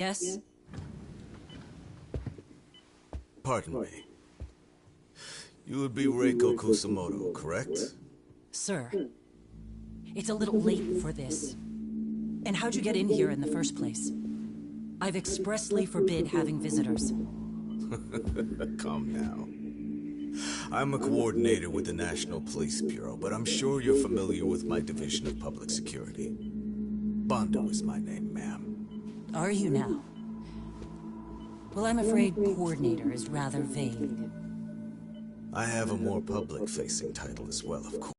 Yes? Pardon me. You would be Reiko Kusamoto, correct? Sir, it's a little late for this. And how'd you get in here in the first place? I've expressly forbid having visitors. Calm now. I'm a coordinator with the National Police Bureau, but I'm sure you're familiar with my Division of Public Security. Bondo is my name, ma'am. Are you now? Well, I'm afraid coordinator is rather vague. I have a more public-facing title as well, of course.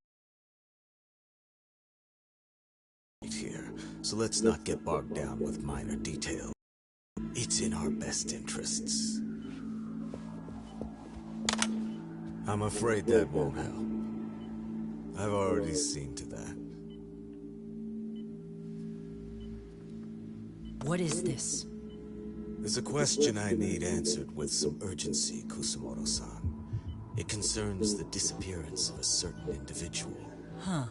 Here, so let's not get bogged down with minor details. It's in our best interests. I'm afraid that won't help. I've already seen to that. What is this? There's a question I need answered with some urgency, Kusamoto-san. It concerns the disappearance of a certain individual. Huh.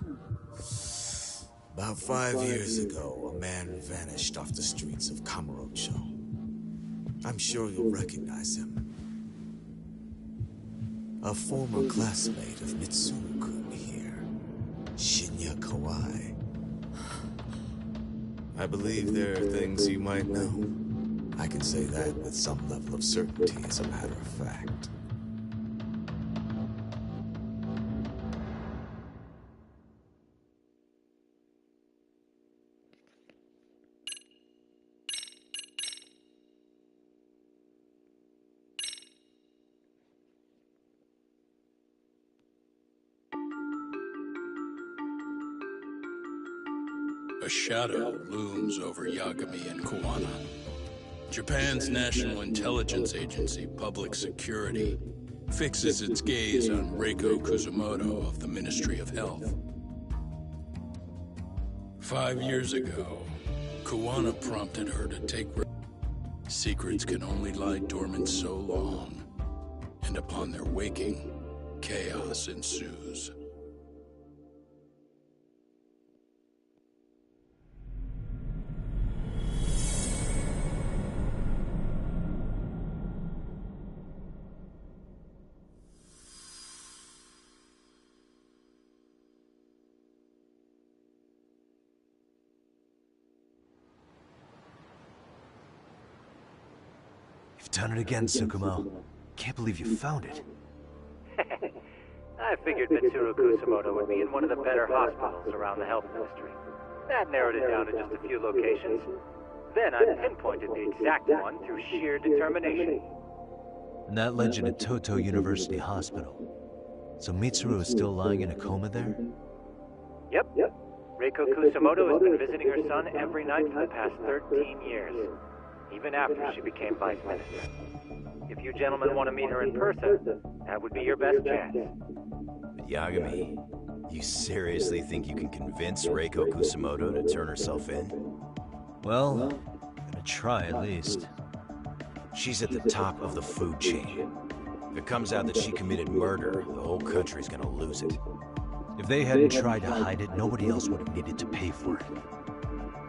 About 5 years ago, a man vanished off the streets of Kamurocho. I'm sure you'll recognize him. A former classmate of Mitsuru-kun here, Shinya Kawai. I believe there are things you might know. I can say that with some level of certainty, as a matter of fact. A shadow looms over Yagami and Kuwana. Japan's National Intelligence Agency, Public Security, fixes its gaze on Reiko Kusamoto of the Ministry of Health. 5 years ago, Kuwana prompted her to take... Secrets can only lie dormant so long, and upon their waking, chaos ensues. You've done it again, Tsukumo. Can't believe you found it. I figured Mitsuru Kusamoto would be in one of the better hospitals around the health ministry. That narrowed it down to just a few locations. Then I pinpointed the exact one through sheer determination. And that led you to Toto University Hospital. So Mitsuru is still lying in a coma there? Yep. Reiko Kusamoto has been visiting her son every night for the past 13 years. Even after she became vice minister. If you gentlemen want to meet her in person, that would be your best chance. Yagami, you seriously think you can convince Reiko Kusamoto to turn herself in? Well, I'm gonna try at least. She's at the top of the food chain. If it comes out that she committed murder, the whole country's gonna lose it. If they hadn't tried to hide it, nobody else would have needed to pay for it.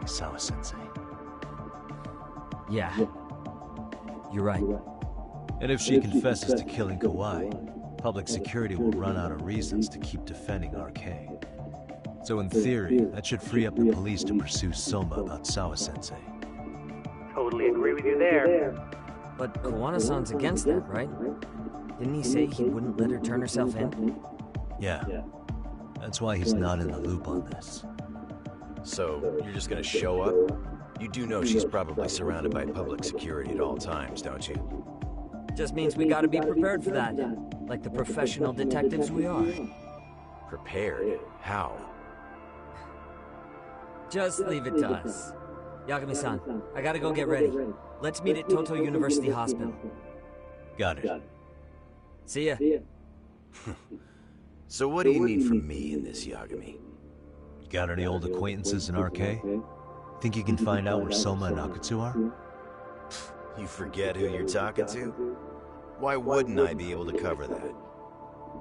Sawa-sensei. Yeah. You're right. And if she confesses to killing Kawai, public security will run out of reasons to keep defending RK. So in theory, that should free up the police to pursue Soma about Sawa-sensei. Totally agree with you there. But Kawana-san's against that, right? Didn't he say he wouldn't let her turn herself in? Yeah. That's why he's not in the loop on this. So, you're just gonna show up? You do know she's probably surrounded by public security at all times, don't you? Just means we gotta be prepared for that. Like the professional detectives we are. Prepared? How? Just leave it to us. Yagami-san, I gotta go get ready. Let's meet at Toto University Hospital. Got it. See ya. So what do you need from me in this, Yagami? Got any old acquaintances in RK? Think you can find out where Soma and Akutsu are? You forget who you're talking to? Why wouldn't I be able to cover that?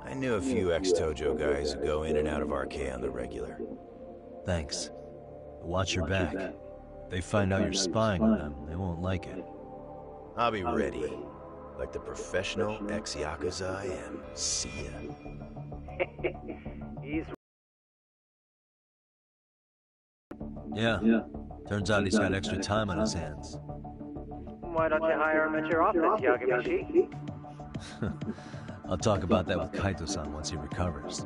I knew a few ex-Tojo guys who go in and out of RK on the regular. Thanks. Watch your back. they find out you're spying on them, they won't like it. I'll be ready. Like the professional ex-Yakuza I am. See ya. He's... Yeah. Turns out he's got extra time on his hands. Why don't you hire him at your office, Yagami-shi? I'll talk about that with Kaito-san once he recovers.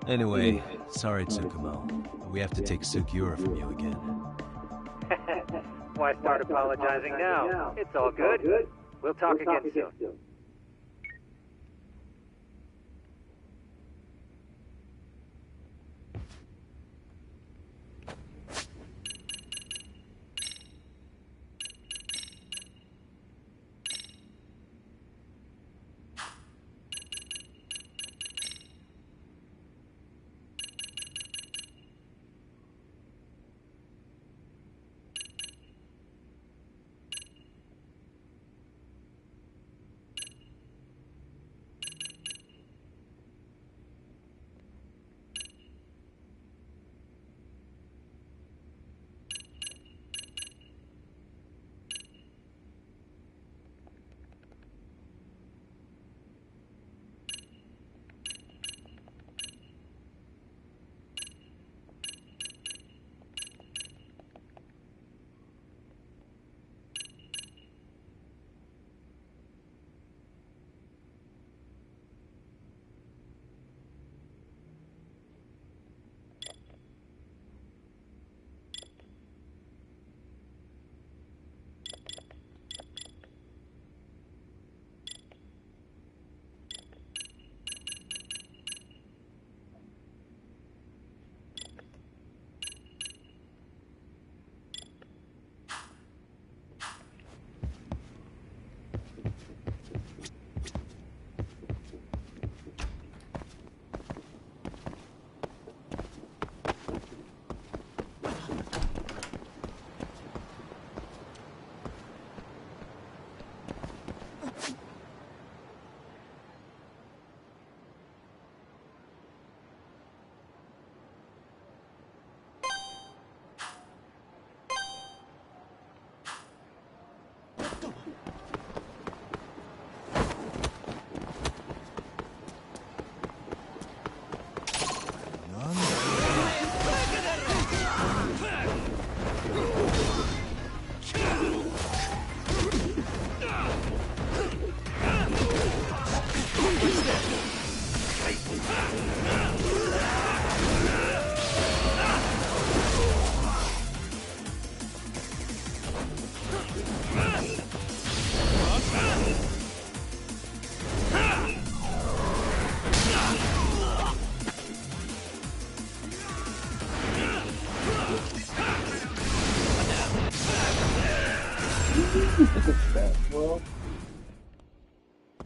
Anyway, sorry, Tsukumo. We have to take Sugiura from you again. Why start apologizing now? It's all good. We'll talk again soon.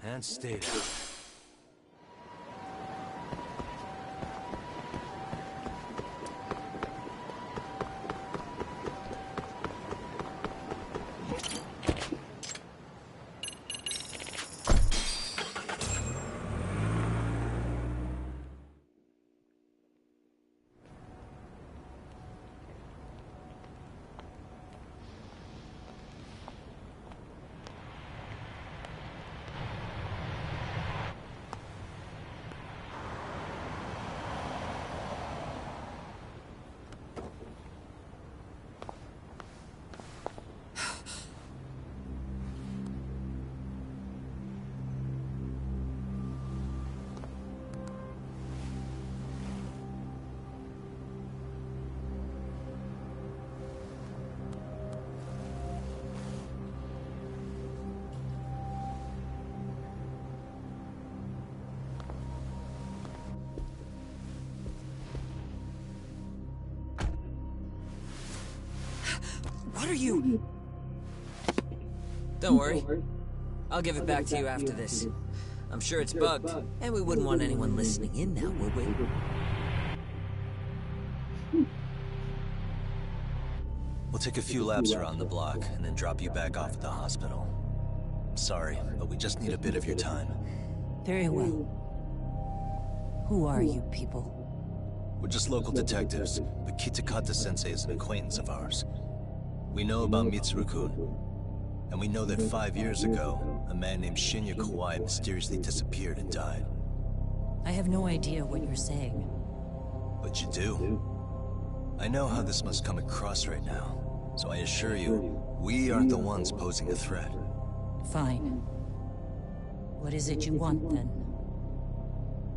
And stay down. What are you? Don't worry. I'll give it back to you after this. I'm sure it's bugged, and we wouldn't want anyone listening in now, would we? We'll take a few laps around the block, and then drop you back off at the hospital. Sorry, but we just need a bit of your time. Very well. Who are you people? We're just local detectives, but Kitakata-sensei is an acquaintance of ours. We know about Mitsuru-kun, and we know that 5 years ago, a man named Shinya Kawai mysteriously disappeared and died. I have no idea what you're saying. But you do. I know how this must come across right now, so I assure you, we aren't the ones posing a threat. Fine. What is it you want, then?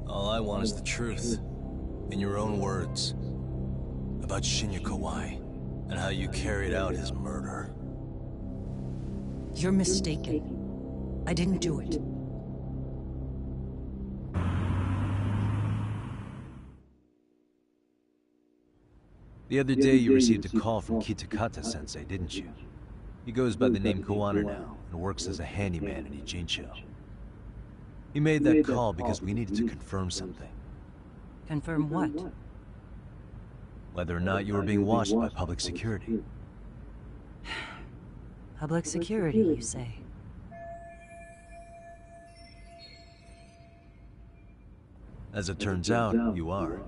All I want is the truth. In your own words. About Shinya Kawai, and how you carried out his murder. You're mistaken. I didn't do it. The other day you received a call from Kitakata-sensei, didn't you? He goes by the name Koana now, and works as a handyman in Ijincho. He made that call because we needed to confirm something. Confirm what? Whether or not you were being watched by public security. Public security, you say? As it turns out, you are.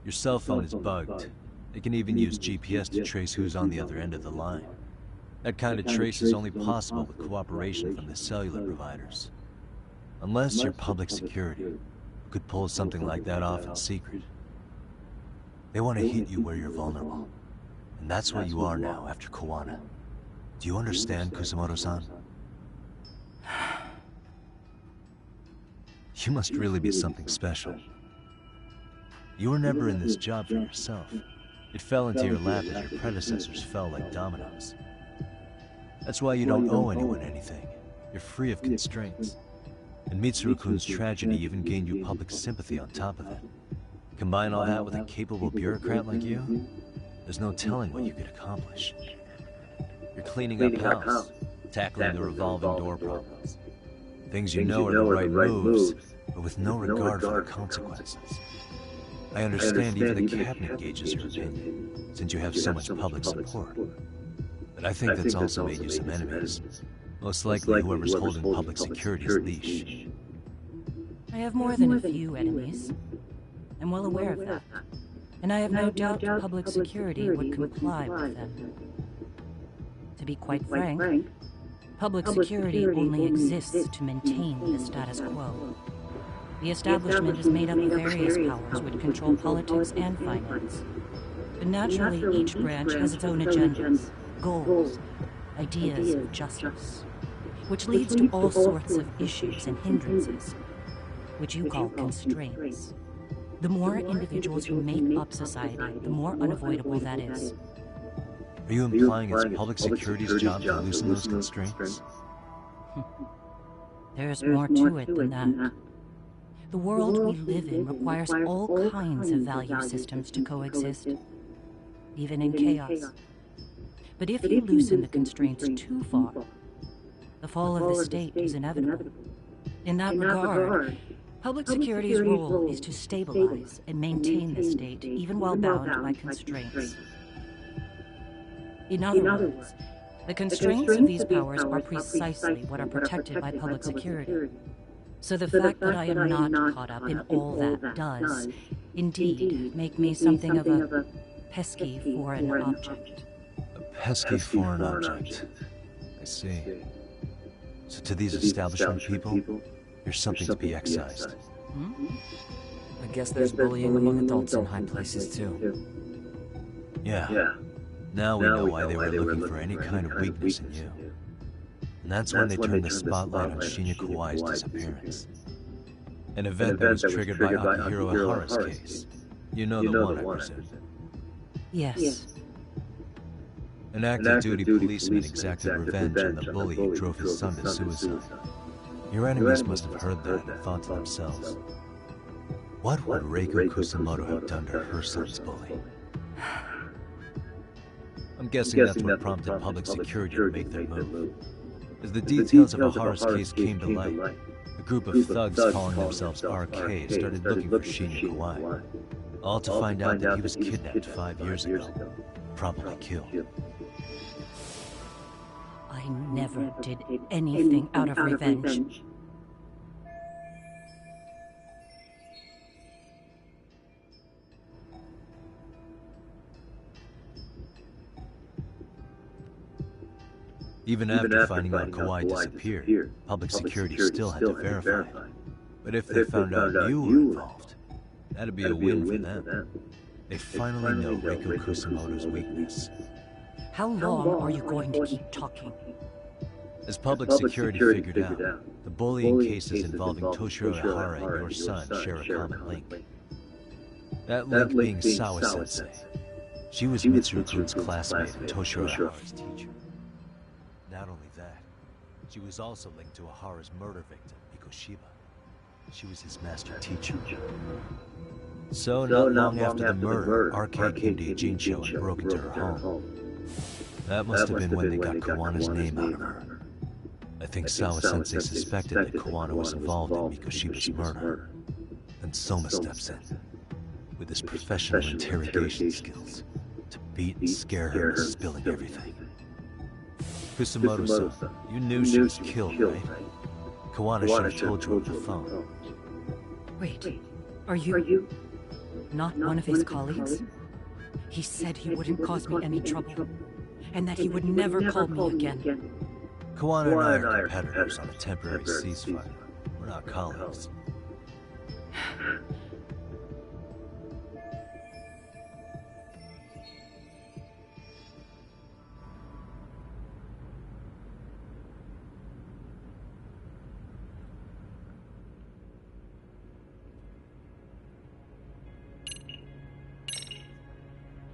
Your cell phone is bugged. They can even use GPS to trace who's on the other end of the line. That kind of trace is only possible with cooperation from the cellular providers. Unless you're public security, who could pull something like that off in secret. They want to hit you where you're vulnerable. And that's where you are now after Koana. Do you understand, Kusamoto-san? You must really be something special. You were never in this job for yourself. It fell into your lap as your predecessors fell like dominoes. That's why you don't owe anyone anything. You're free of constraints. And Mitsuru-kun's tragedy even gained you public sympathy on top of it. Combine all that with a capable bureaucrat like you, there's no telling what you could accomplish. You're cleaning up house, tackling the revolving door problems. Things you know are the right moves, but with no regard for the consequences. I understand even the cabinet gauges your opinion, since you have so much public support. But I think that's also made you some enemies. Most likely whoever's holding public security's leash. I have more than a few enemies. I'm well aware of that. And I have no doubt public security would comply with them. To be quite frank, public security only exists to maintain the status quo. The establishment is made up of various powers which control politics and finance. But naturally, each branch has its own agendas, goals, ideas of justice, which leads to all sorts of issues and hindrances, which you call constraints. The more individuals who make up society, the more unavoidable that is. Are you implying it's public security's job to loosen those constraints? There's more to it than that. The world we live in requires all kinds of value systems to coexist, even in chaos. But if you loosen the constraints too far, the fall of the state is inevitable. In that regard, public security's role is to stabilize and maintain the state, even while bound by constraints. In other words, the constraints of these powers are precisely what are protected by public security. So the fact that I am not caught up in all that does, indeed, make me something of a pesky foreign object. A pesky foreign object. I see. So to these establishment people, you're something to be excised. I guess there's bullying among adults in high places, too. Yeah. Now we know why they were looking for any kind of weakness in you. And that's when they turned the spotlight on Shinya Kawai's disappearance. An event that was triggered by Akihiro Ihara's case. You know the one, I presume. Yes. An active duty policeman exacted revenge on the bully who drove his son to suicide. Your enemies must have heard that and thought to themselves, what would Reiko Kusamoto have done to her son's bully? I'm guessing that's what prompted public security to make their move. As the details of Ihara's case came to light, a group of thugs calling themselves RK started looking for Shinya Kawai, all to find out that he was kidnapped 5 years ago, probably killed. I never did anything out of revenge. Even after finding out Kawhi disappeared, public security still had to verify it. But if they found out you were involved, that'd be a win for them. They finally know Reiko Kusamoto's weakness. How long are you going to keep talking? As public security figured out, the bullying cases involving Toshiro Ihara and your son share a common link. That link being Sawa-sensei. She was Mitsuru-kun's classmate and Toshiro Ihara's teacher. Not only that, she was also linked to Ihara's murder victim, Mikoshiba. She was his master teacher. So, not long after the murder, RK came to Ijincho and broke into her home. That must have been when they got Kawana's name out of her. I think Sawa-sensei suspected that Kawana was involved in Mikoshiba's murder. Then Soma steps in, with his professional interrogation skills, to beat and scare her into spilling everything. Kusamoto-san, you knew she was killed, right? Kawana should have told you on the phone. Wait, are you not one of his colleagues? He said he wouldn't cause me any trouble, and that he would never call me again. Kawana and I are competitors on a temporary ceasefire. We're not colleagues.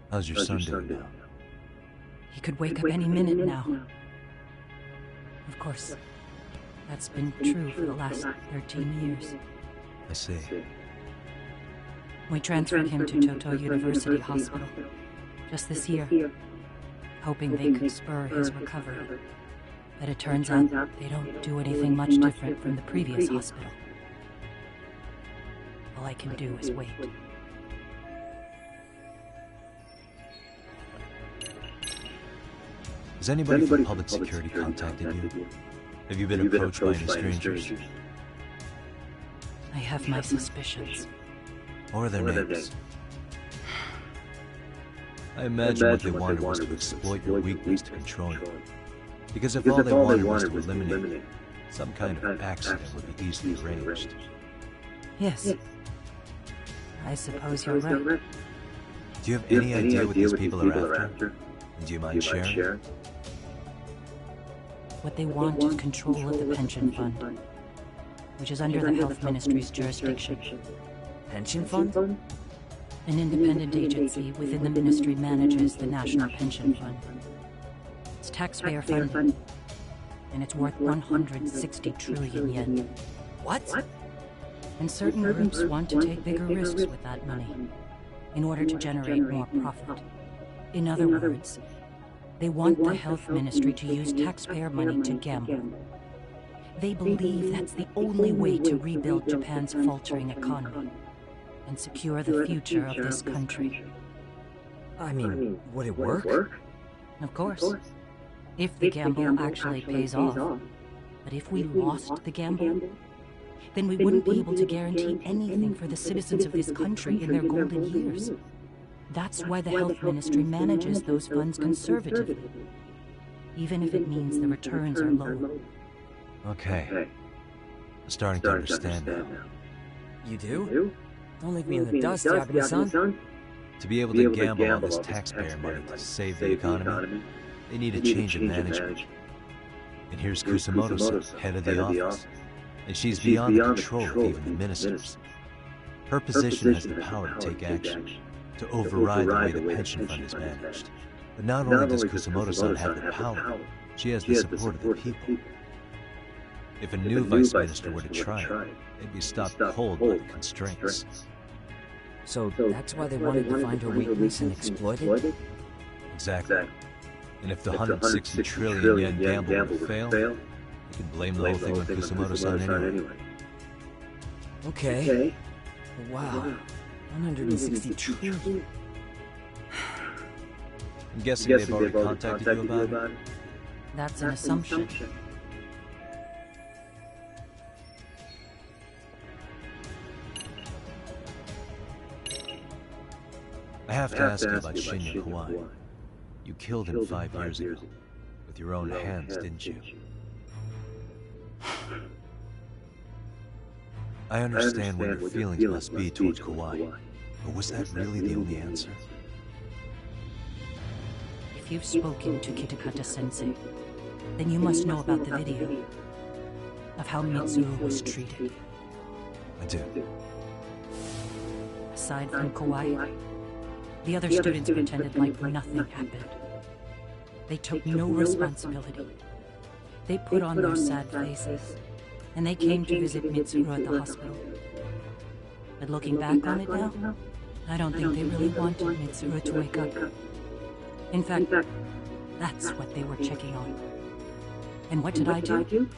How's your son doing now? He could wake up any minute now. Of course, that's been true for the last 13 years. I see. We transferred him to Toto University Hospital just this year, hoping they could spur his recovery. But it turns out they don't do anything much different from the previous hospital. All I can do is wait. Has anybody from public security contacted you? Have you been approached by any strangers? I have my suspicions. Or are their names? I imagine what they wanted was to exploit your weakness to control you. Because if all they wanted was to eliminate you, some kind of accident would be easily arranged. Yes. I suppose you're right. Do you have any idea what these people are after? Do you mind sharing? What they want is control of the pension fund, which is under the Health Ministry's jurisdiction. Pension fund? An independent agency within the ministry manages the National Pension Fund. It's taxpayer funded, and it's worth 160 trillion yen. What? And certain groups want to take bigger risks with that money in order to generate more profit. In other words, they want the health ministry to use taxpayer money to gamble. They believe that's the only way to rebuild Japan's faltering economy and secure the future of this country. I mean, would it work? Of course, if the gamble actually pays off. But if we lost the gamble, then we wouldn't be able to guarantee anything for the citizens of this country in their golden years. That's why the health ministry manages those funds conservatively, even if it means the returns are low. Okay. I'm starting to understand now. You do? Don't leave me in the dust, Yagami-san. To be able to gamble all this taxpayer money to save the economy, they need a change of management. And here's Kusamoto-san, head of the office. And she's beyond the control of even the ministers. Her position has the power to take action, to override the way the pension fund is managed. But not only does Kusamoto-san have the power, she has the support of the people. If a new vice minister were to try it, they'd be stopped cold by the constraints. So that's why they wanted to find her weakness and exploit it? Exactly. And if the 160 trillion yen gamble were to fail, you can blame the whole thing on Kusamoto-san anyway. Okay. Wow. 160 trillion. I'm guessing they've already contacted you about it? That's an assumption. I have to ask you about Shinya Kawai. You killed him 5 years ago, with with your own hands, didn't you? I understand what your feelings must be towards Kawhi, but was that really the only answer? If you've spoken to Kitakata-sensei, then you must know about the video of how Mitsuru was treated. I do. Aside from Kawhi, the other students pretended like nothing happened. They took no responsibility. They put on their sad faces, and they came to visit Mitsuru at the hospital. But looking back on it now, I don't think they really wanted Mitsuru to wake up. In fact, that's what they were checking on. And what did I do?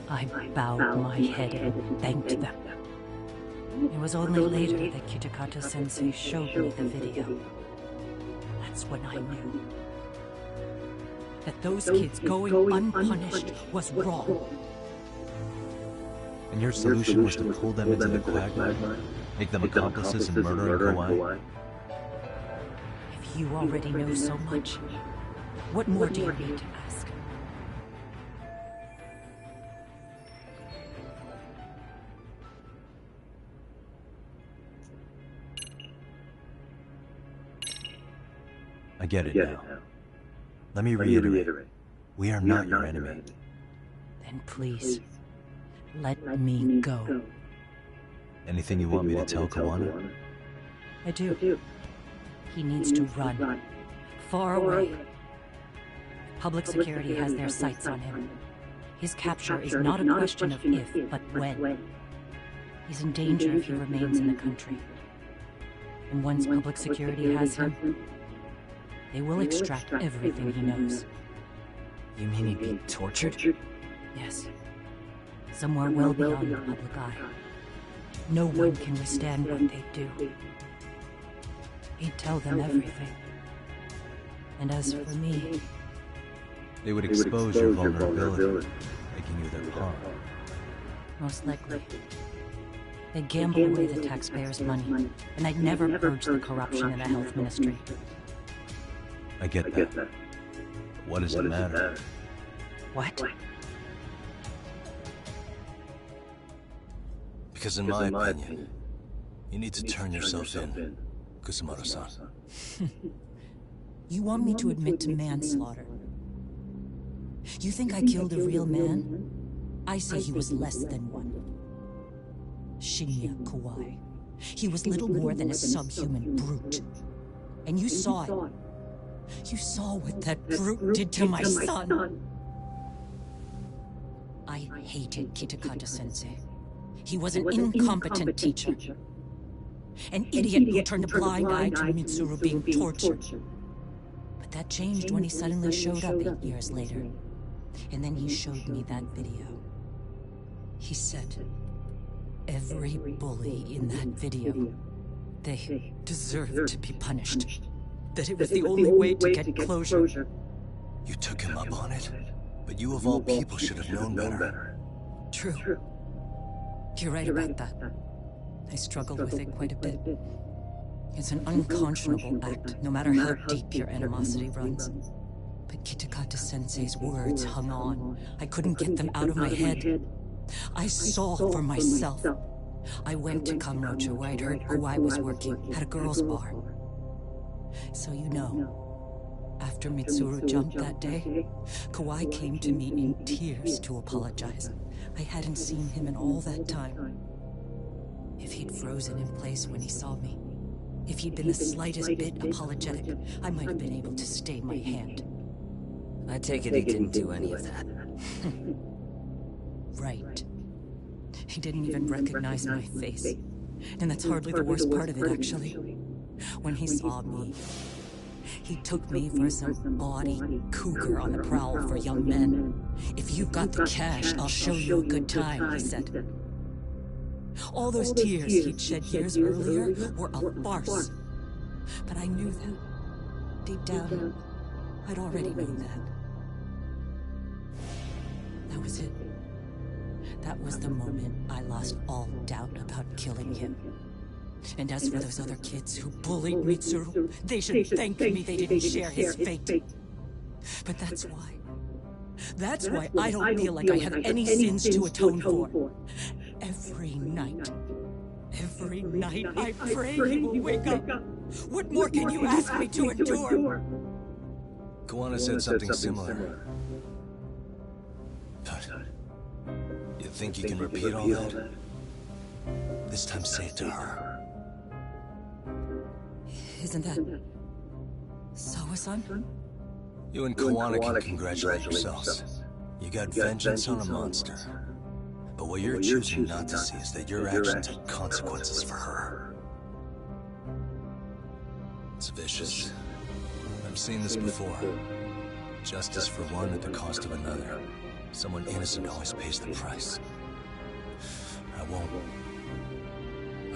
I bowed my head and thanked them. It was only later that Kitakata-sensei showed me the video. That's when I knew that those kids going unpunished was wrong. And your solution was to pull them into the quagmire? Make them accomplices in murdering Kawhi? If you already know so much, what more do you need to ask? I get it now. Let me reiterate. We are not your enemy. Then please, let me go. Anything you want me to tell Kawana? I do. He needs to run. Far away. Public security has their sights on him. His capture is not a question of if, but when. He's in danger if he remains in the country. And once public security has him, they will extract everything he knows. You mean he'd be tortured? Yes. Somewhere well beyond the public eye. No one can withstand what they do. He'd tell them everything. And as for me... They would expose your vulnerability, making you their pawn. Most likely. They'd gamble away the taxpayers' money, and I'd never purge the corruption in the health ministry. I get that. What does it matter? What? Because in my opinion, you need to turn yourself in, Kusumoto-san. You want me to admit to manslaughter? You think I killed a real man? I say he was less than one. Shinya Kawai. He was little more than a subhuman brute. And you saw it. You saw what that brute did to my son. I hated Kitakata-sensei. He was an incompetent teacher. An idiot who turned a blind eye to Mitsuru being tortured. But that changed when he suddenly showed up 8 years later. And then he showed me that video. He said, every bully in that video, they deserve to be punished. That it was the only way to get closure. You took him up on it? But you of all people should have known better. True. You're right about that. I struggled with it quite a bit. It's an unconscionable act, no matter how deep your animosity runs. But Kitakata-sensei's words hung on. I couldn't get them out of my head. I saw for myself. I went to Kamurocho where I'd heard Kawai was working, at a girls' bar. So you know, after Mitsuru jumped that day, Kawai came to me in tears to apologize. I hadn't seen him in all that time. If he'd frozen in place when he saw me, if he'd been the slightest bit apologetic, I might have been able to stay my hand. I take it he didn't do any of that. Right. He didn't even recognize my face. And that's hardly the worst part of it, actually. When he saw me, he took me for some bawdy cougar on the prowl for young men. If you've got the cash, I'll show you a good time, he said. All those tears he'd shed years earlier were a farce. But I knew that. Deep down, I'd already known that. That was it. That was the moment I lost all doubt about killing him. And as for those other kids who bullied Mitsuru, they should thank me they didn't share his fate. But that's why. That's why I don't feel like I have any sins to atone for. Every night I pray he will wake up. What more can you ask me to endure? Kuwana said something similar. But you think you can repeat all that? This time say it to her. Isn't that Sawa-san? You and Kuwana can congratulate yourselves. You got vengeance on a monster. But what you're choosing not to see is that your actions had consequences for her. It's vicious. I've seen this before. Justice for one at the cost of another. Someone innocent always pays the price. I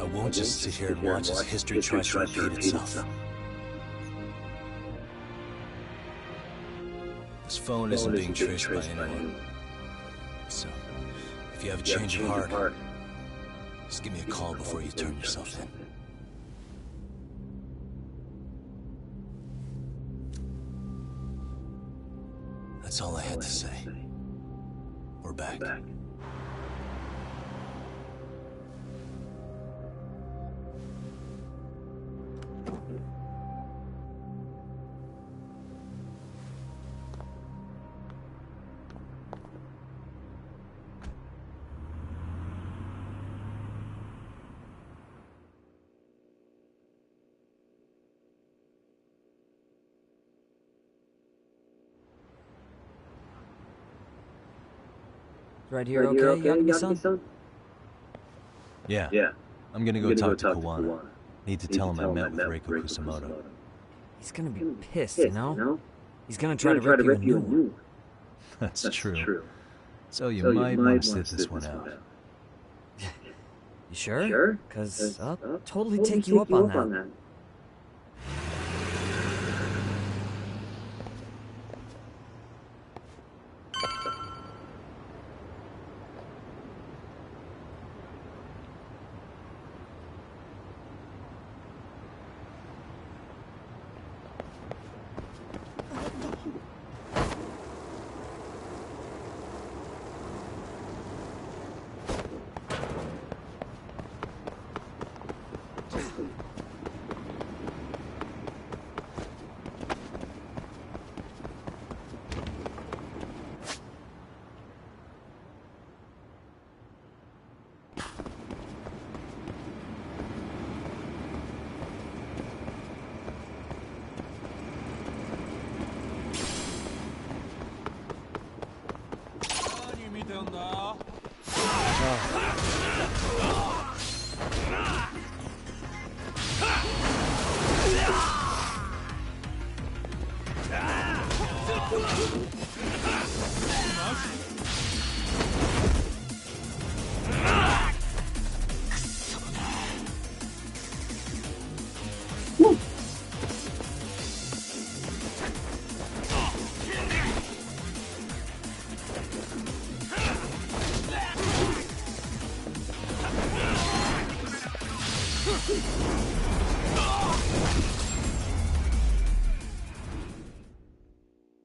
won't just sit here and watch as history tries to repeat itself. This phone isn't being traced by anyone. So, if you have a change of heart, just give me a call before you turn yourself in. That's all I had to say. We're back. Right here, okay, Yagami-san? Yeah. I'm gonna go talk to Kuwana. Need to tell him I met with Reiko Kusamoto. He's gonna be pissed, you know? He's gonna try to rip you a new one. That's true. So you might want to sit this one out. You sure? Because I'll totally take you up on that.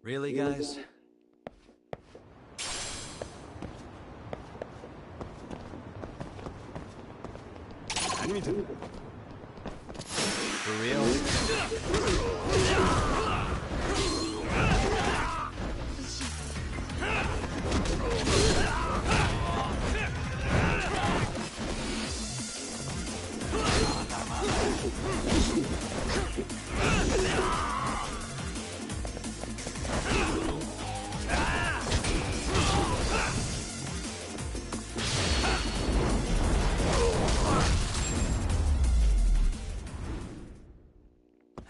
Really, guys? For real?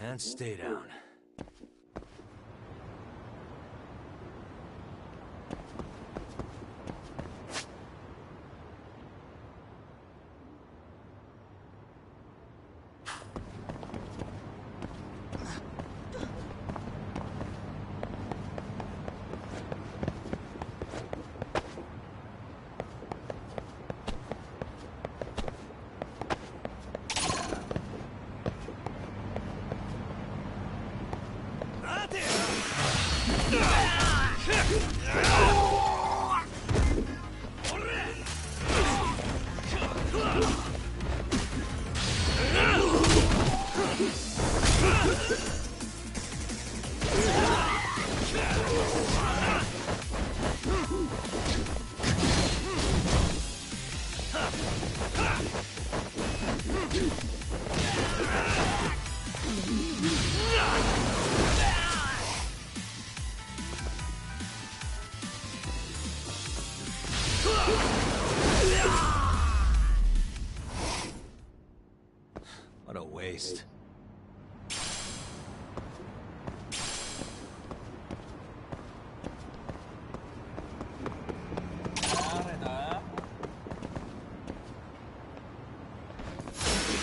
And stay down. waste.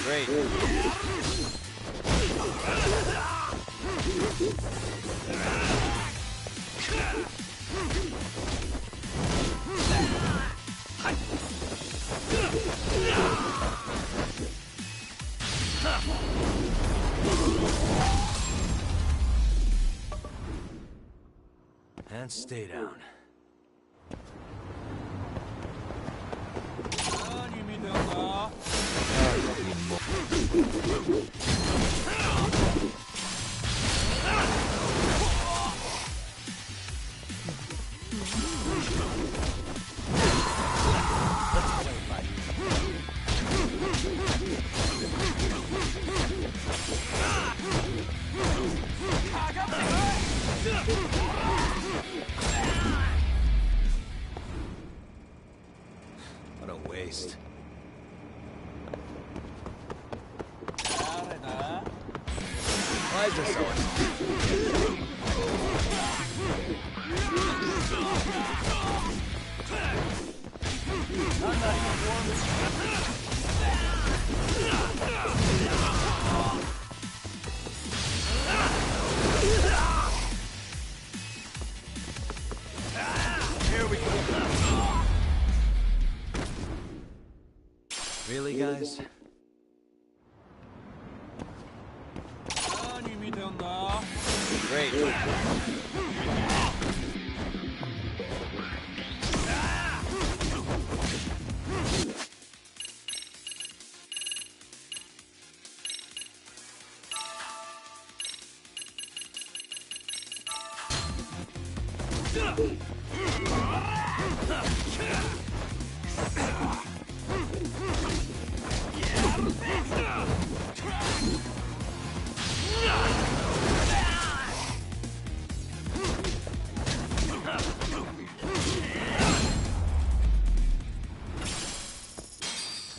Great. And stay down. What a waste. Why is this so Here we go. Really, guys? Great.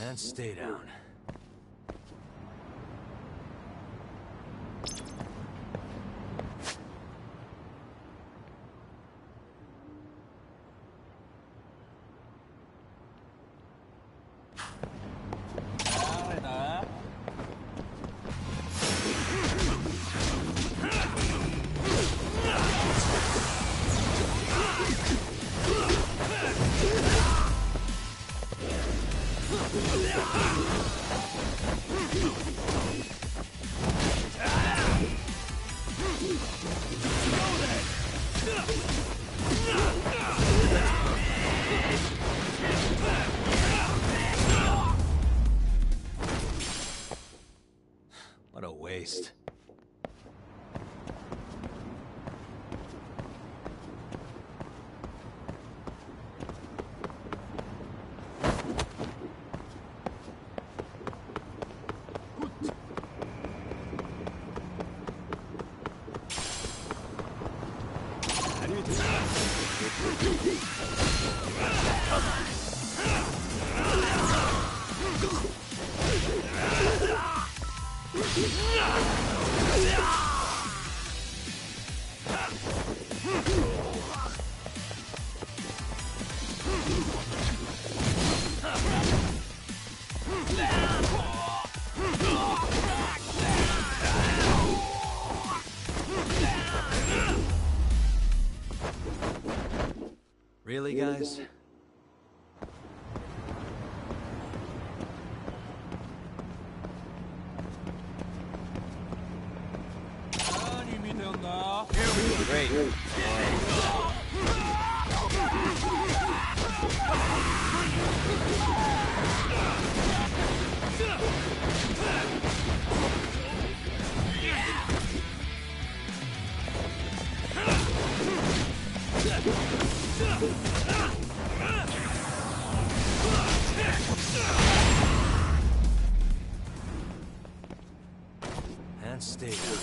And stay down. What a waste. Really, guys? Great. And stay down.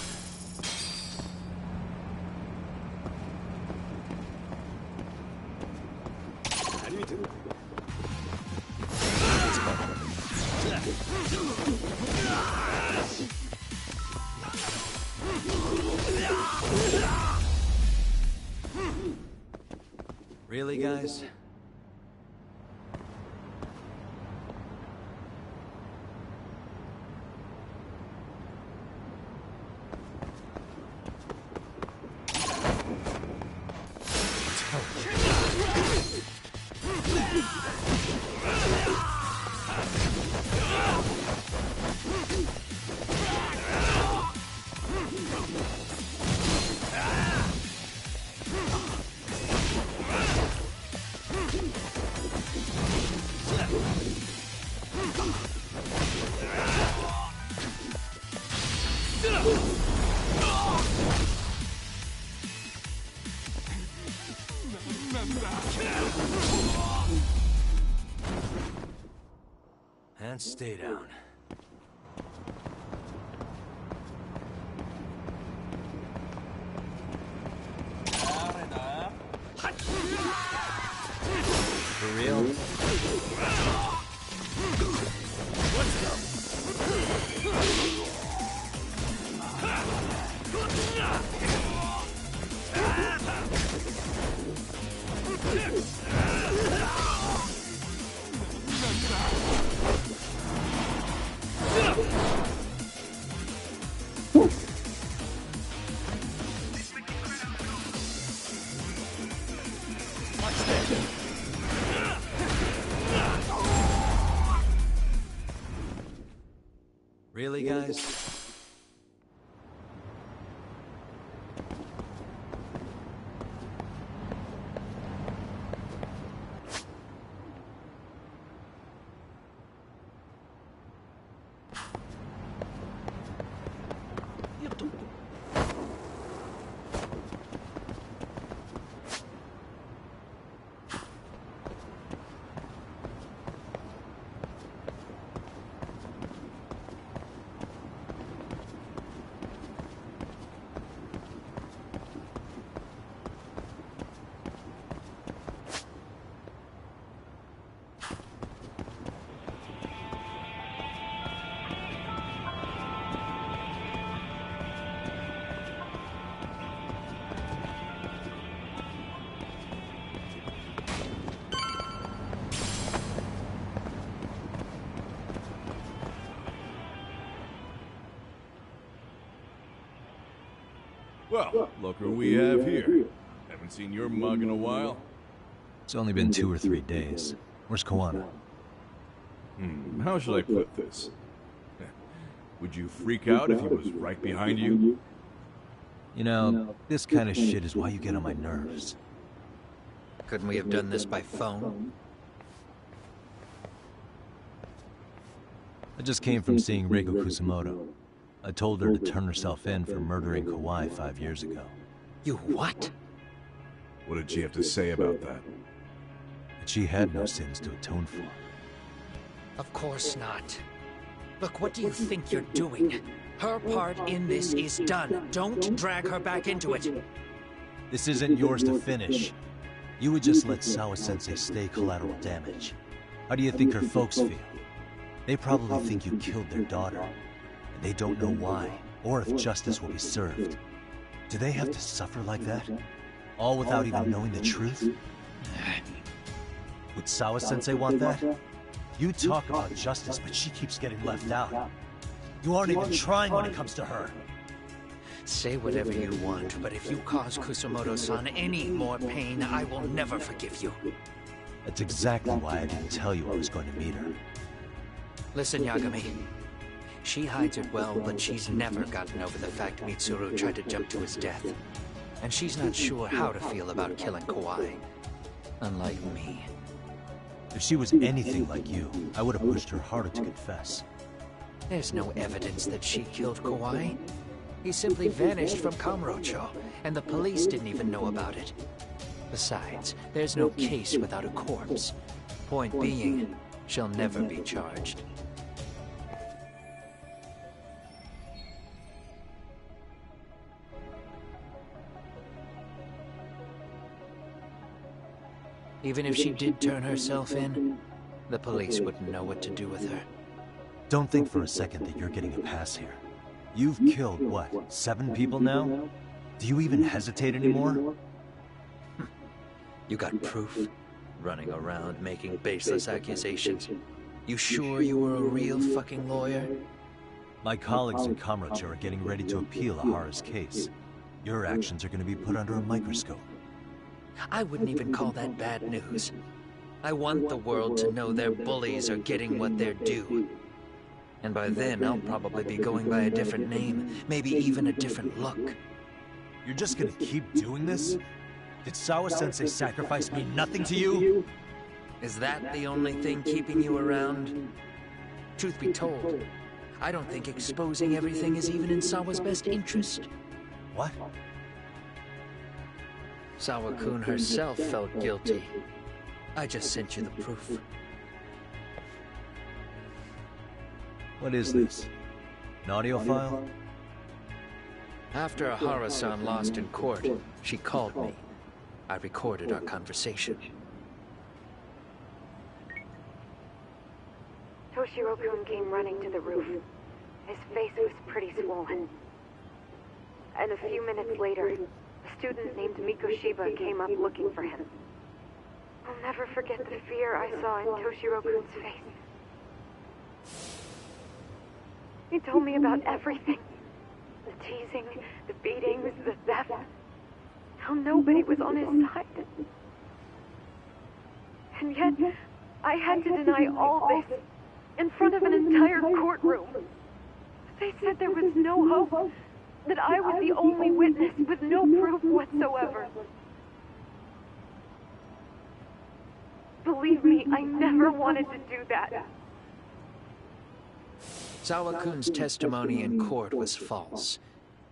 Really, guys? And stay down. For real? Really, guys? Well, look who we have here. Haven't seen your mug in a while. It's only been 2 or 3 days. Where's Koana? How should I put this? Would you freak out if he was right behind you? You know, this kind of shit is why you get on my nerves. Couldn't we have done this by phone? I just came from seeing Reiko Kusamoto. I told her to turn herself in for murdering Kawai 5 years ago. You what? What did she have to say about that? That she had no sins to atone for. Of course not. Look, what do you think you're doing? Her part in this is done. Don't drag her back into it. This isn't yours to finish. You would just let Sawa-sensei stay collateral damage. How do you think her folks feel? They probably think you killed their daughter. And they don't know why, or if justice will be served. Do they have to suffer like that? All without even knowing the truth? Would Sawa-sensei want that? You talk about justice, but she keeps getting left out. You aren't even trying when it comes to her. Say whatever you want, but if you cause Kusamoto-san any more pain, I will never forgive you. That's exactly why I didn't tell you I was going to meet her. Listen, Yagami. She hides it well, but she's never gotten over the fact Mitsuru tried to jump to his death. And she's not sure how to feel about killing Kawai. Unlike me. If she was anything like you, I would have pushed her harder to confess. There's no evidence that she killed Kawai. He simply vanished from Kamurocho, and the police didn't even know about it. Besides, there's no case without a corpse. Point being, she'll never be charged. Even if she did turn herself in, the police wouldn't know what to do with her. Don't think for a second that you're getting a pass here. You've killed, what, 7 people now? Do you even hesitate anymore? You got proof? Running around making baseless accusations. You sure you were a real fucking lawyer? My colleagues in Kamurocho are getting ready to appeal Ahara's case. Your actions are going to be put under a microscope. I wouldn't even call that bad news. I want the world to know their bullies are getting what they're due. And by then, I'll probably be going by a different name, maybe even a different look. You're just gonna keep doing this? Did Sawa-sensei sacrifice mean nothing to you? Is that the only thing keeping you around? Truth be told, I don't think exposing everything is even in Sawa's best interest. What? Sawa-kun herself felt guilty. I just sent you the proof. What is this? An audio file? After Ahara-san lost in court, she called me. I recorded our conversation. Toshiro-kun came running to the roof. His face was pretty swollen. And a few minutes later, a student named Mikoshiba came up looking for him. I'll never forget the fear I saw in Toshiro-kun's face. He told me about everything. The teasing, the beatings, the theft. How nobody was on his side. And yet, I had to deny all this in front of an entire courtroom. They said there was no hope, that I was the only witness with no proof whatsoever. Believe me, I never wanted to do that. Sawa-kun's testimony in court was false,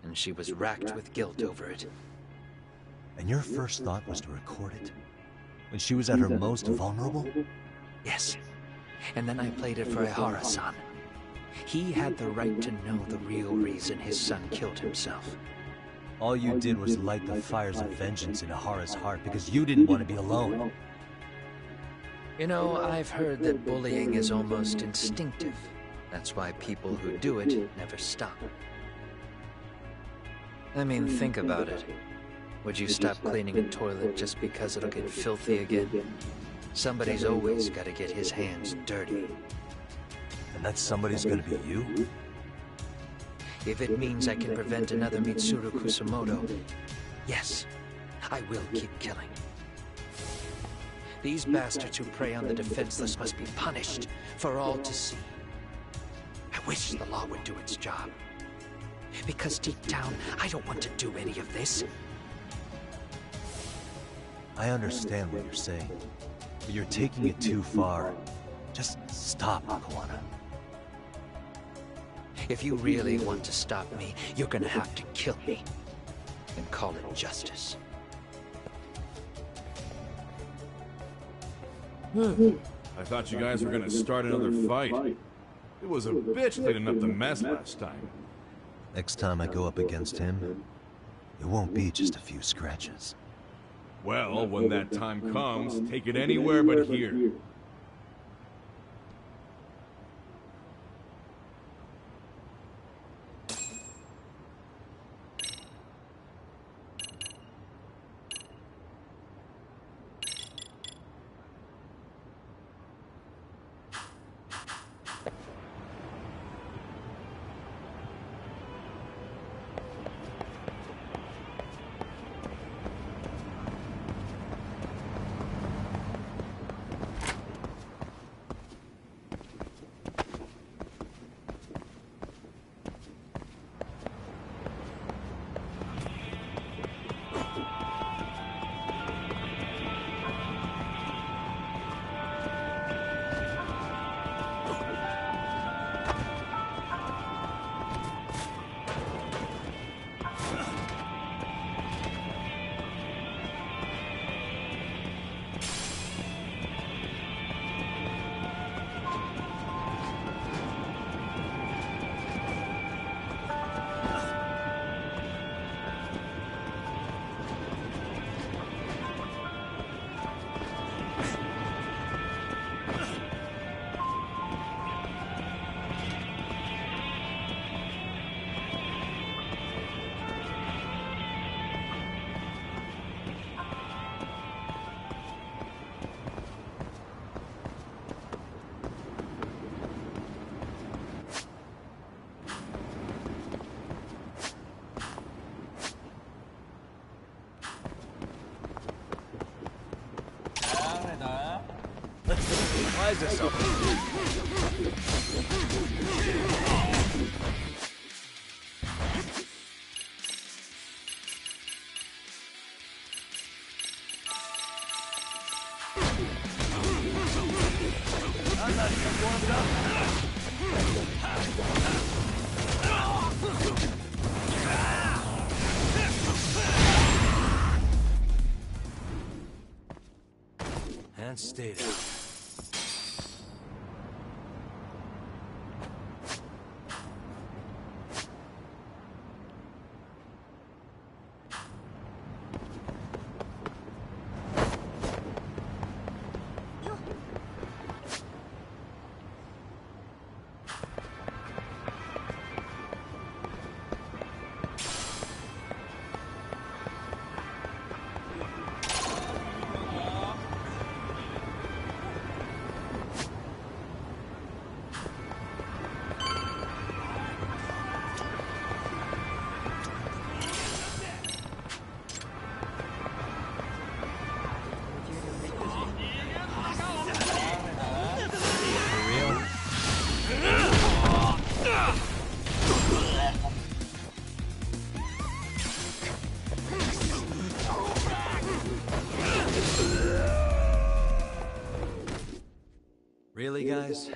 and she was racked with guilt over it. And your first thought was to record it? When she was at her most vulnerable? Yes. And then I played it for Ahara-san. He had the right to know the real reason his son killed himself. All you did was light the fires of vengeance in Ahara's heart because you didn't want to be alone. You know, I've heard that bullying is almost instinctive. That's why people who do it never stop. I mean, think about it. Would you stop cleaning a toilet just because it'll get filthy again? Somebody's always got to get his hands dirty. And that somebody's gonna be you? If it means I can prevent another Mitsuru Kusamoto, yes, I will keep killing. These bastards who prey on the defenseless must be punished for all to see. I wish the law would do its job. Because deep down, I don't want to do any of this. I understand what you're saying, but you're taking it too far. Just stop, Kawana. If you really want to stop me, you're gonna have to kill me. And call it justice. I thought you guys were gonna start another fight. It was a bitch cleaning up the mess last time. Next time I go up against him, it won't be just a few scratches. Well, when that time comes, take it anywhere but here. Why is this so... I'm not even warmed up. And stay down. Really, guys?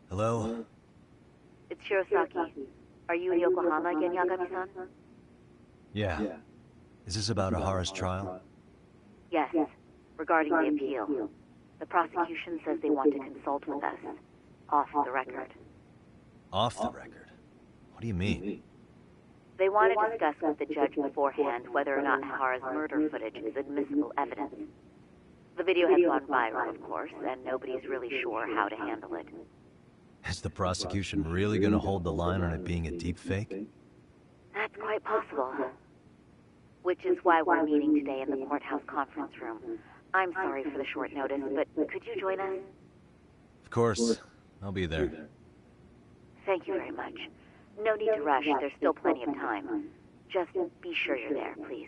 Hello? It's Shirosaki. Are you in Yokohama again, Yagami-san? Yeah. Is this about Ahara's trial? Yes. Regarding the appeal. The prosecution says they want to consult with us. Off the record. Off the record? What do you mean? They want to discuss with the judge beforehand whether or not Ahara's murder footage is admissible evidence. The video has gone viral, of course, and nobody's really sure how to handle it. Is the prosecution really gonna hold the line on it being a deepfake? That's quite possible. Which is why we're meeting today in the courthouse conference room. I'm sorry for the short notice, but could you join us? Of course. I'll be there. Thank you very much. No need to rush, there's still plenty of time. Just be sure you're there, please.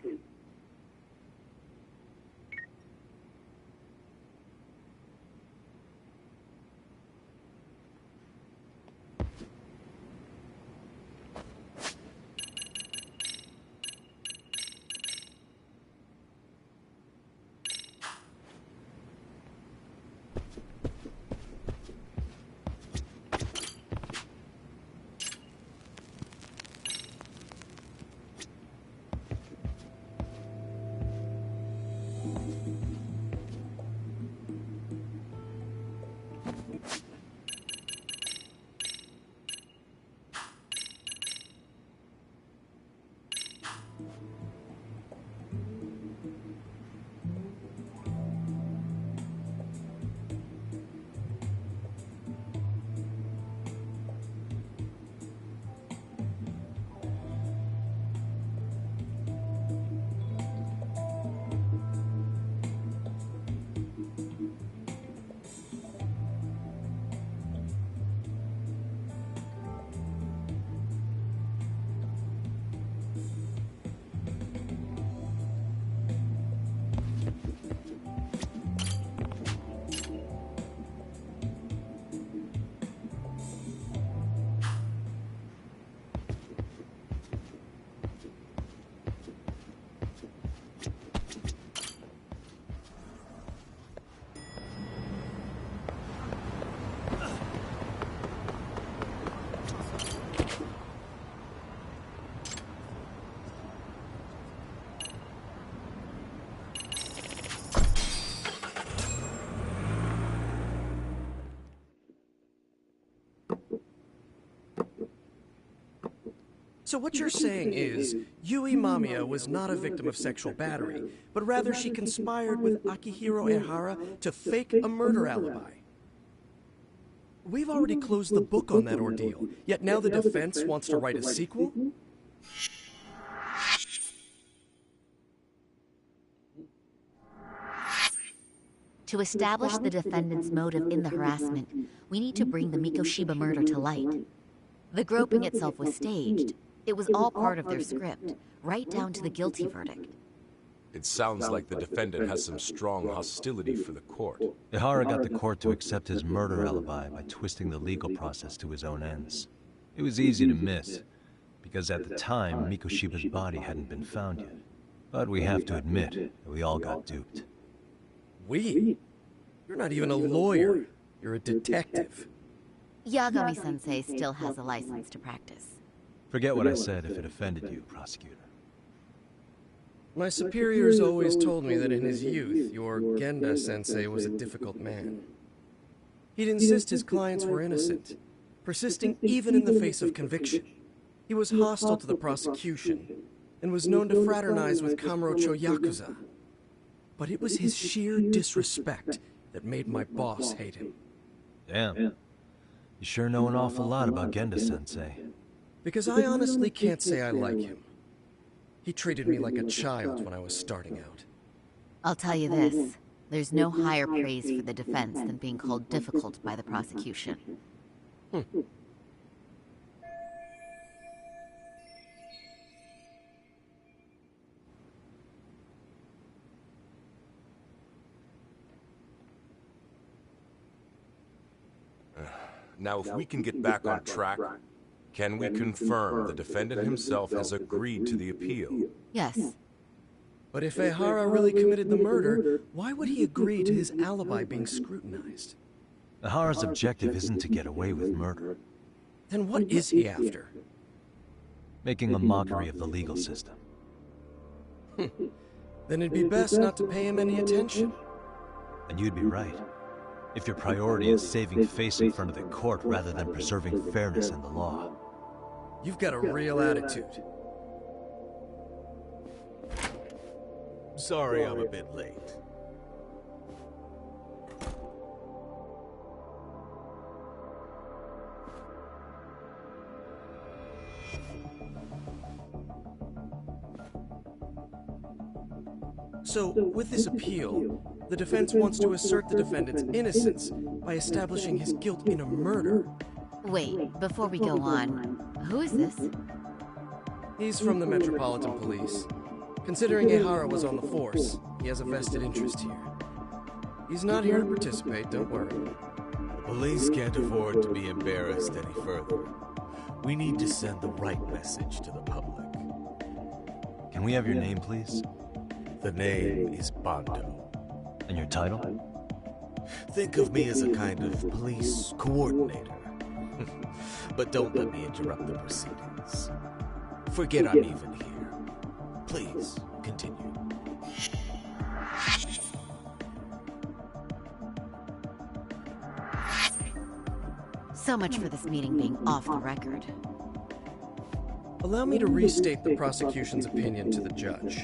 So what you're saying is, Yui Mamiya was not a victim of sexual battery, but rather she conspired with Akihiro Ehara to fake a murder alibi. We've already closed the book on that ordeal, yet now the defense wants to write a sequel? To establish the defendant's motive in the harassment, we need to bring the Mikoshiba murder to light. The groping itself was staged. It was all part of their script, right down to the guilty verdict. It sounds like the defendant has some strong hostility for the court. Ehara got the court to accept his murder alibi by twisting the legal process to his own ends. It was easy to miss, because at the time, Mikoshiba's body hadn't been found yet. But we have to admit that we all got duped. We? You're not even a lawyer. You're a detective. Yagami-sensei still has a license to practice. Forget what I said if it offended you, prosecutor. My superiors always told me that in his youth, your Genda-sensei was a difficult man. He'd insist his clients were innocent, persisting even in the face of conviction. He was hostile to the prosecution, and was known to fraternize with Kamurocho Yakuza. But it was his sheer disrespect that made my boss hate him. Damn. You sure know an awful lot about Genda-sensei. Because I honestly can't say I like him. He treated me like a child when I was starting out. I'll tell you this, there's no higher praise for the defense than being called difficult by the prosecution. Now, if we can get back on track, can we confirm the defendant himself has agreed to the appeal? Yes. But if Ehara really committed the murder, why would he agree to his alibi being scrutinized? Ehara's objective isn't to get away with murder. Then what is he after? Making a mockery of the legal system. Then it'd be best not to pay him any attention. And you'd be right. If your priority is saving face in front of the court rather than preserving fairness in the law. You've got a real attitude. Sorry I'm a bit late. So, with this appeal, the defense wants to assert the defendant's innocence by establishing his guilt in a murder. Wait, before we go on, who is this? He's from the Metropolitan Police. Considering Ehara was on the force, he has a vested interest here. He's not here to participate, don't worry. The police can't afford to be embarrassed any further. We need to send the right message to the public. Can we have your name, please? The name is Bando. And your title? Think of me as a kind of police coordinator. But don't let me interrupt the proceedings. Forget I'm even here. Please, continue. So much for this meeting being off the record. Allow me to restate the prosecution's opinion to the judge.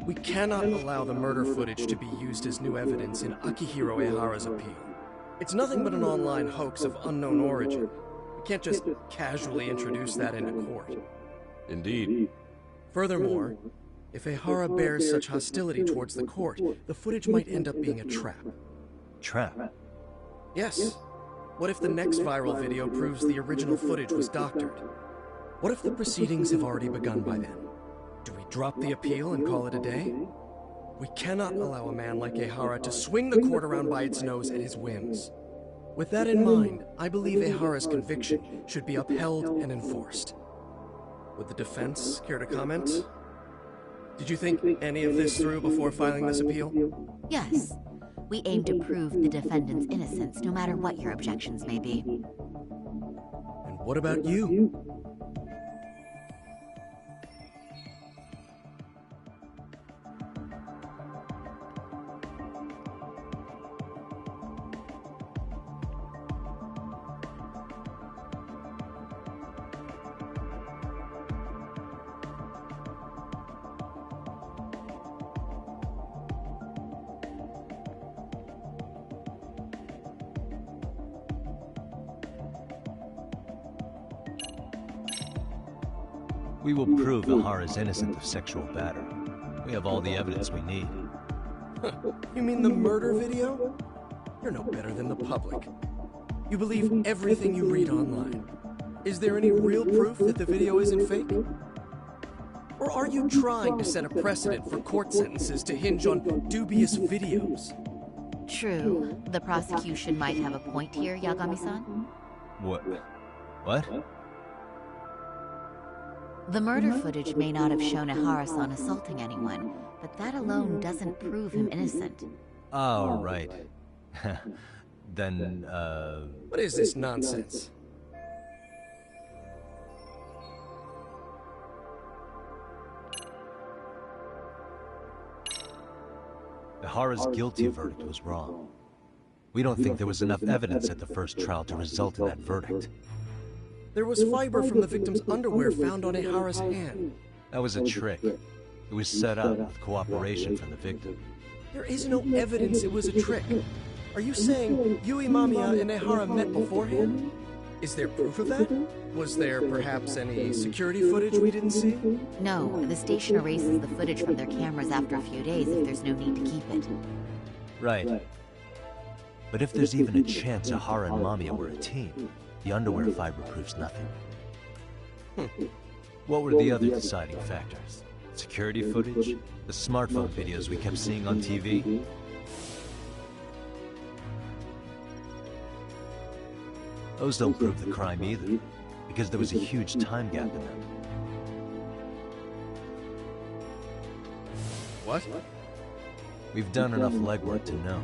We cannot allow the murder footage to be used as new evidence in Akihiro Ehara's appeal. It's nothing but an online hoax of unknown origin. We can't just casually introduce that into court. Indeed. Furthermore, if Ehara bears such hostility towards the court, the footage might end up being a trap. Trap? Yes. What if the next viral video proves the original footage was doctored? What if the proceedings have already begun by then? Do we drop the appeal and call it a day? We cannot allow a man like Ehara to swing the court around by its nose at his whims. With that in mind, I believe Ehara's conviction should be upheld and enforced. Would the defense care to comment? Did you think any of this through before filing this appeal? Yes. We aim to prove the defendant's innocence, no matter what your objections may be. And what about you? We will prove Ihara is innocent of sexual battery. We have all the evidence we need. You mean the murder video? You're no better than the public. You believe everything you read online. Is there any real proof that the video isn't fake? Or are you trying to set a precedent for court sentences to hinge on dubious videos? True. The prosecution might have a point here, Yagami-san. What? What? The murder footage may not have shown Ihara-san assaulting anyone, but that alone doesn't prove him innocent. Oh, right. Then, What is this nonsense? Ihara's guilty verdict was wrong. We don't think there was enough evidence at the first trial to result in that verdict. There was fiber from the victim's underwear found on Ihara's hand. That was a trick. It was set up with cooperation from the victim. There is no evidence it was a trick. Are you saying Yui Mamiya and Ihara met beforehand? Is there proof of that? Was there perhaps any security footage we didn't see? No, the station erases the footage from their cameras after a few days if there's no need to keep it. Right. But if there's even a chance Ihara and Mamiya were a team, the underwear fiber proves nothing. What were the other deciding factors? Security footage? The smartphone videos we kept seeing on TV? Those don't prove the crime either, because there was a huge time gap in them. What? We've done enough legwork to know.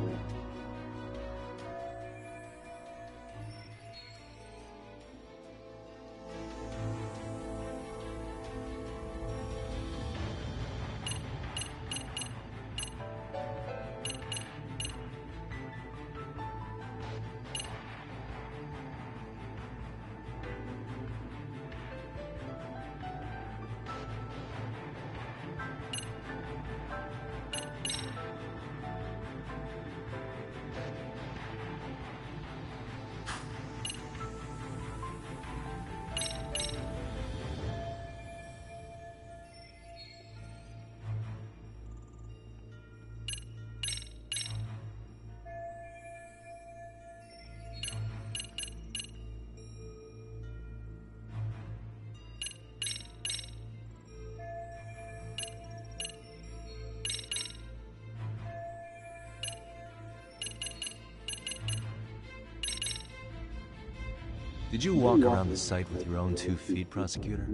Did you walk around the site with your own 2 feet, Prosecutor?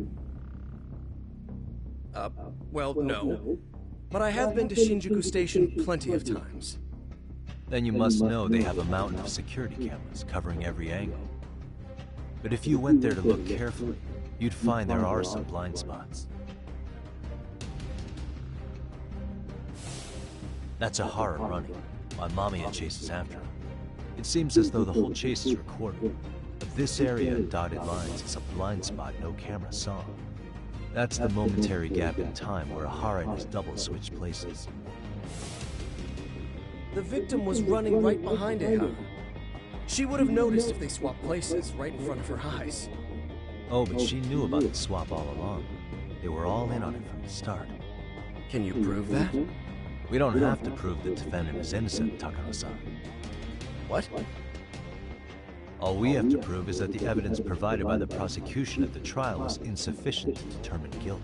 Well, no. But I have been to Shinjuku Station plenty of times. Then you must know they have a mountain of security cameras covering every angle. But if you went there to look carefully, you'd find there are some blind spots. That's Ihara running, while Mamiya chases after him. It seems as though the whole chase is recorded. But this area of dotted lines is a blind spot no camera saw. That's the momentary gap in time where Ihara and his double switch places. The victim was running right behind Ihara. She would have noticed if they swapped places right in front of her eyes. Oh, but she knew about the swap all along. They were all in on it from the start. Can you prove that? We don't have to prove the defendant is innocent, Takano-san. What? All we have to prove is that the evidence provided by the prosecution at the trial was insufficient to determine guilt.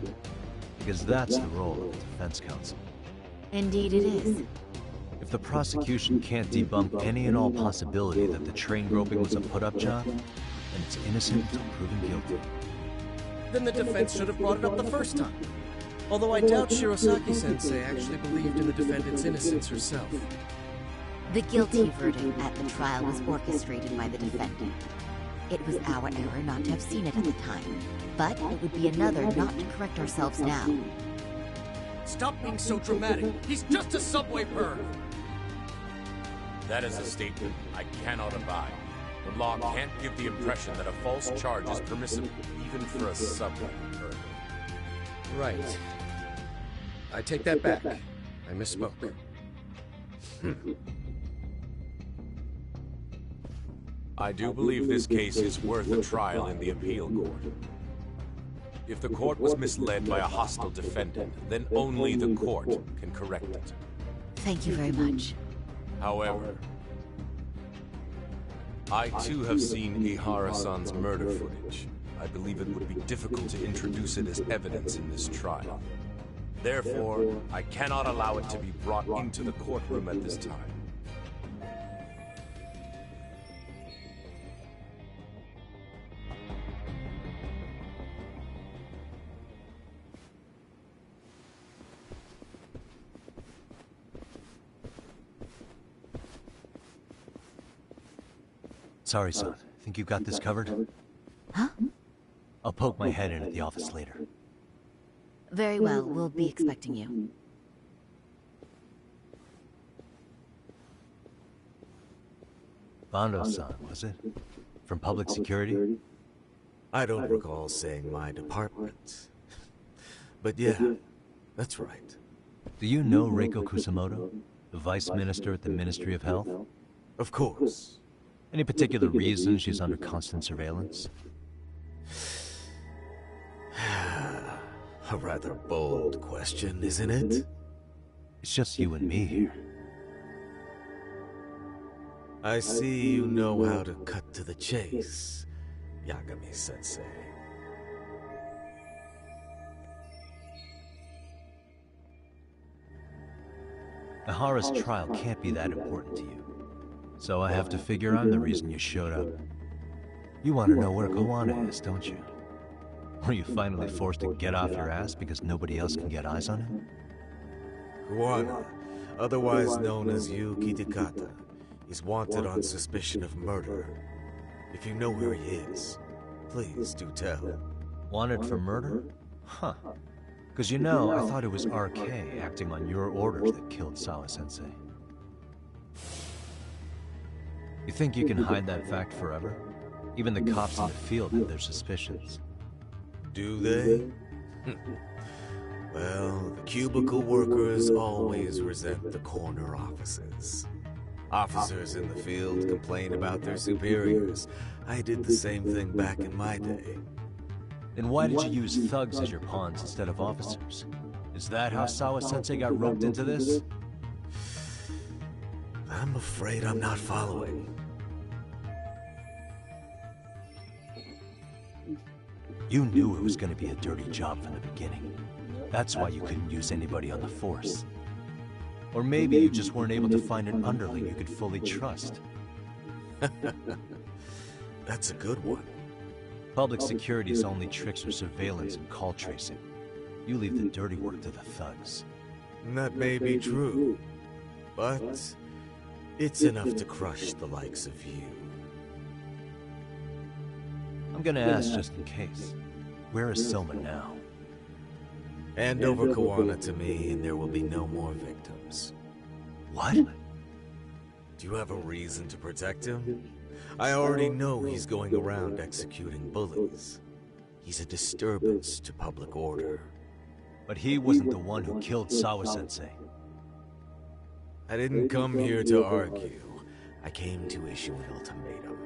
Because that's the role of the defense counsel. Indeed it is. If the prosecution can't debunk any and all possibility that the train groping was a put-up job, then it's innocent until proven guilty. Then the defense should have brought it up the first time. Although I doubt Shirosaki-sensei actually believed in the defendant's innocence herself. The guilty verdict at the trial was orchestrated by the defendant. It was our error not to have seen it at the time, but it would be another not to correct ourselves now. Stop being so dramatic. He's just a subway perv. That is a statement I cannot abide. The law can't give the impression that a false charge is permissible, even for a subway perv. Right. I take that back. I misspoke. I do believe this case is worth a trial in the appeal court. If the court was misled by a hostile defendant, then only the court can correct it. Thank you very much. However, I too have seen Ihara-san's murder footage. I believe it would be difficult to introduce it as evidence in this trial. Therefore, I cannot allow it to be brought into the courtroom at this time. Sorry, son. Think you got this covered? Huh? I'll poke my head in at the office later. Very well, we'll be expecting you. Bando-san, was it? From Public Security? I don't recall saying my department. But yeah, that's right. Do you know Reiko Kusamoto, the Vice Minister at the Ministry of Health? Of course. Any particular reason she's under constant surveillance? A rather bold question, isn't it? It's just you and me here. I see you know how to cut to the chase, Yagami-sensei. Ihara's trial can't be that important to you. So I have to figure I'm the reason you showed up. You want to know where Kawana is, don't you? Were you finally forced to get off your ass because nobody else can get eyes on him? Kawana, otherwise known as Yuki Takata, is wanted on suspicion of murder. If you know where he is, please do tell. Wanted for murder? Huh. Because you know, I thought it was RK acting on your orders that killed Sawa-sensei. You think you can hide that fact forever? Even the cops in the field have their suspicions. Do they? Well, the cubicle workers always resent the corner offices. Officers in the field complain about their superiors. I did the same thing back in my day. Then why did you use thugs as your pawns instead of officers? Is that how Sawa-sensei got roped into this? I'm afraid I'm not following. You knew it was going to be a dirty job from the beginning. That's why you couldn't use anybody on the force. Or maybe you just weren't able to find an underling you could fully trust. That's a good one. Public security's only tricks are surveillance and call tracing. You leave the dirty work to the thugs. That may be true, but it's enough to crush the likes of you. I'm gonna ask just in case. Where is Soma now? Hand over Kawana to me and there will be no more victims. What? Do you have a reason to protect him? I already know he's going around executing bullies. He's a disturbance to public order. But he wasn't the one who killed Sawa-sensei. I didn't come here to argue. I came to issue an ultimatum.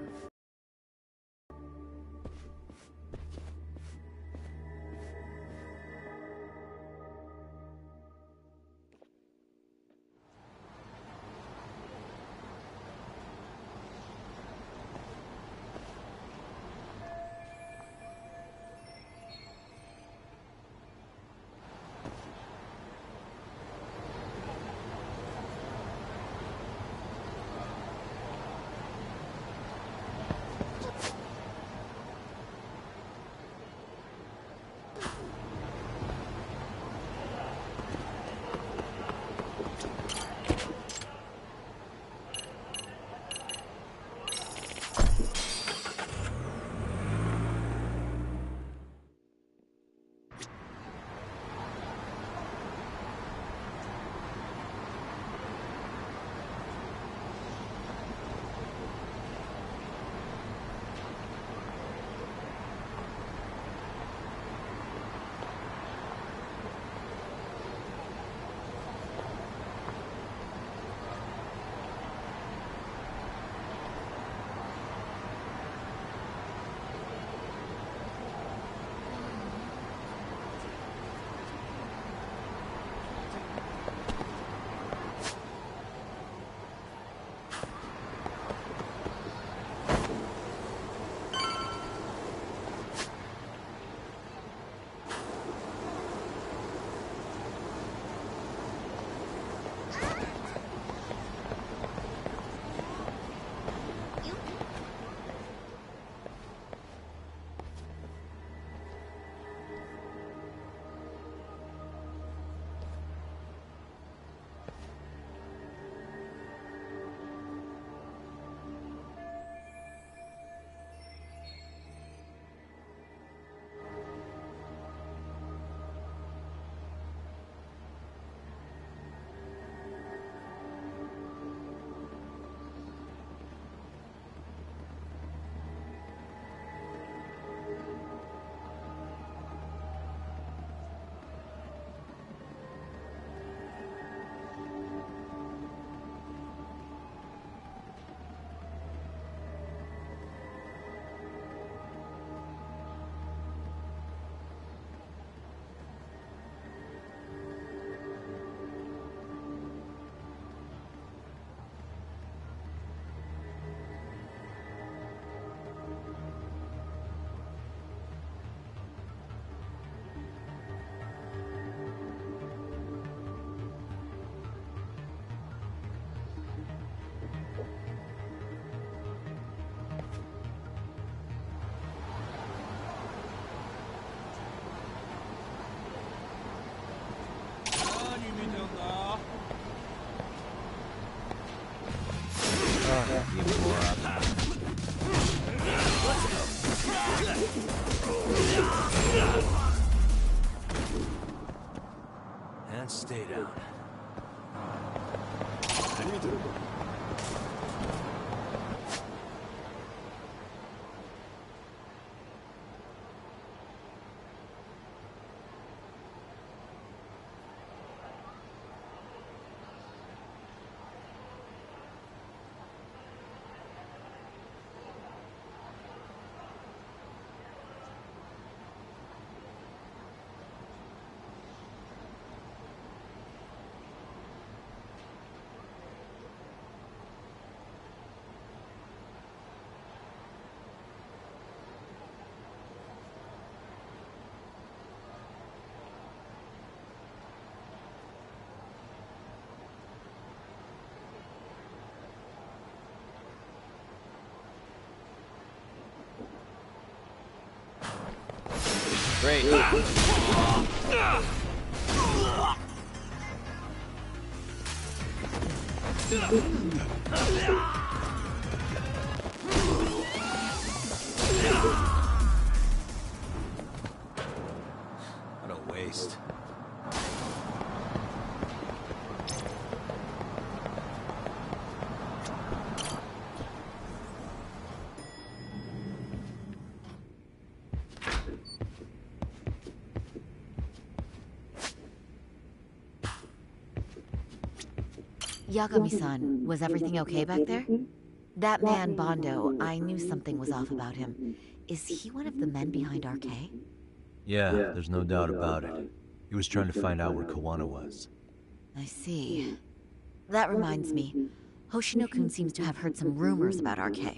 And stay down. Great. What a waste. Yagami-san, was everything okay back there? That man, Bondo, I knew something was off about him. Is he one of the men behind RK? Yeah, there's no doubt about it. He was trying to find out where Kawana was. I see. That reminds me. Hoshino-kun seems to have heard some rumors about RK.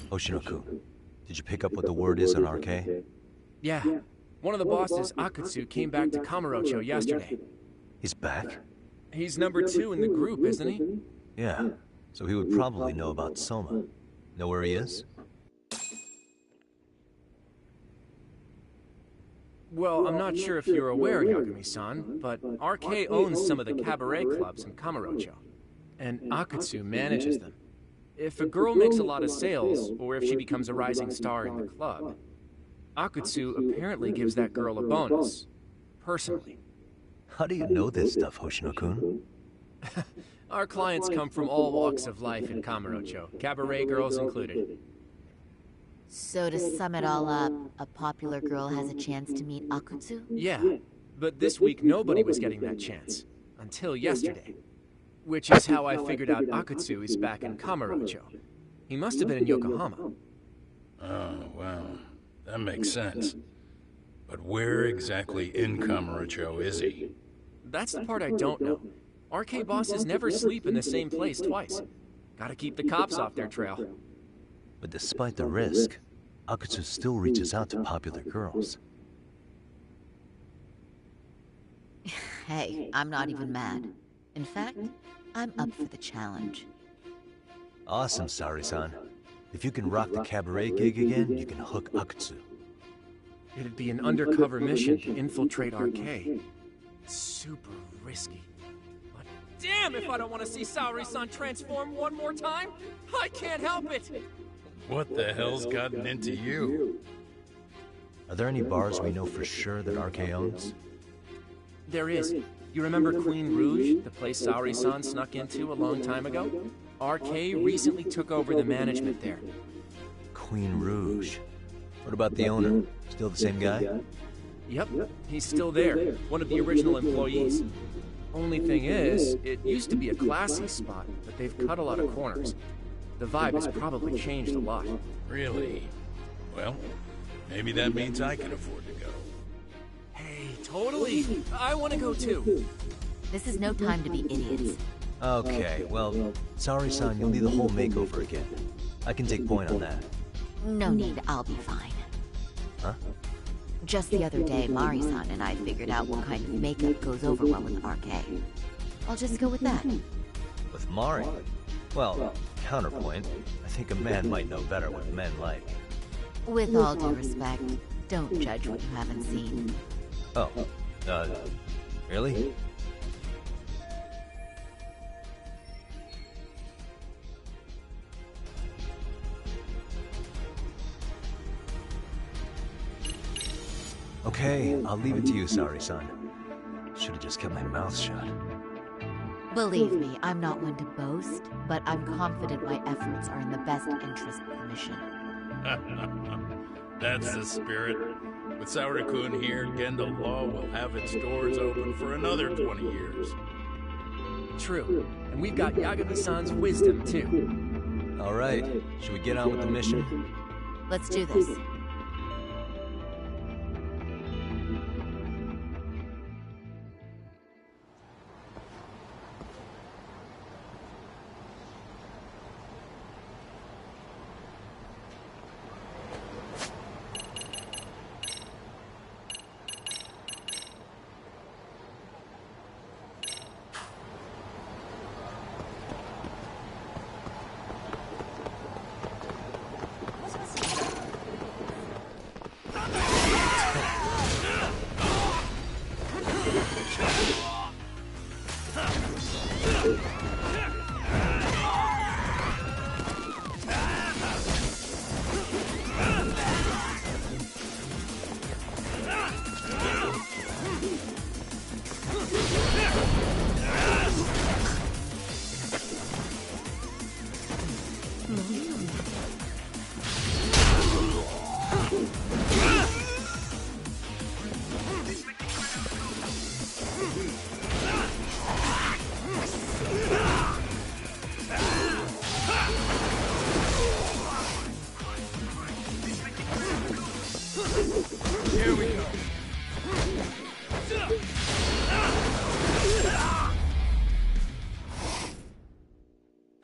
Hoshino-kun, did you pick up what the word is on RK? Yeah. One of the bosses, Akutsu, came back to Kamurocho yesterday. He's back? He's number 2 in the group, isn't he? Yeah, so he would probably know about Soma. Know where he is? Well, I'm not sure if you're aware, Yagami-san, but RK owns some of the cabaret clubs in Kamurocho, and Akutsu manages them. If a girl makes a lot of sales, or if she becomes a rising star in the club, Akutsu apparently gives that girl a bonus, personally. How do you know this stuff, Hoshino-kun? Our clients come from all walks of life in Kamurocho, cabaret girls included. So to sum it all up, a popular girl has a chance to meet Akutsu? Yeah, but this week nobody was getting that chance, until yesterday. Which is how I figured out Akutsu is back in Kamurocho. He must have been in Yokohama. Oh, wow. That makes sense. But where exactly in Kamurocho is he? That's the part I don't know. RK bosses never sleep in the same place twice. Gotta keep the cops off their trail. But despite the risk, Akutsu still reaches out to popular girls. Hey, I'm not even mad. In fact, I'm up for the challenge. Awesome, Saori-san. If you can rock the cabaret gig again, you can hook Akutsu. It'd be an undercover mission to infiltrate RK. Super risky. But damn if I don't want to see Saori-san transform one more time! I can't help it! What the hell's gotten into you? Are there any bars we know for sure that RK owns? There is. You remember Queen Rouge, the place Saori-san snuck into a long time ago? RK recently took over the management there. Queen Rouge. What about the owner? Still the same guy? Yep, he's still there. One of the original employees. Only thing is, it used to be a classy spot, but they've cut a lot of corners. The vibe has probably changed a lot. Really? Well, maybe that means I can afford to go. Hey, totally! I want to go too! This is no time to be idiots. Okay, well, sorry-san, you'll need the whole makeover again. I can take point on that. No need, I'll be fine. Huh? Just the other day, Mari-san and I figured out what kind of makeup goes over well with RK. I'll just go with that. With Mari? Well, counterpoint, I think a man might know better what men like. With all due respect, don't judge what you haven't seen. Oh, really? Okay, I'll leave it to you, Sari-san. Should have just kept my mouth shut. Believe me, I'm not one to boast, but I'm confident my efforts are in the best interest of the mission. That's the spirit. With Saura-kun here, Gendo Law will have its doors open for another 20 years. True, and we've got Yagami-san's wisdom, too. All right, should we get on with the mission? Let's do this.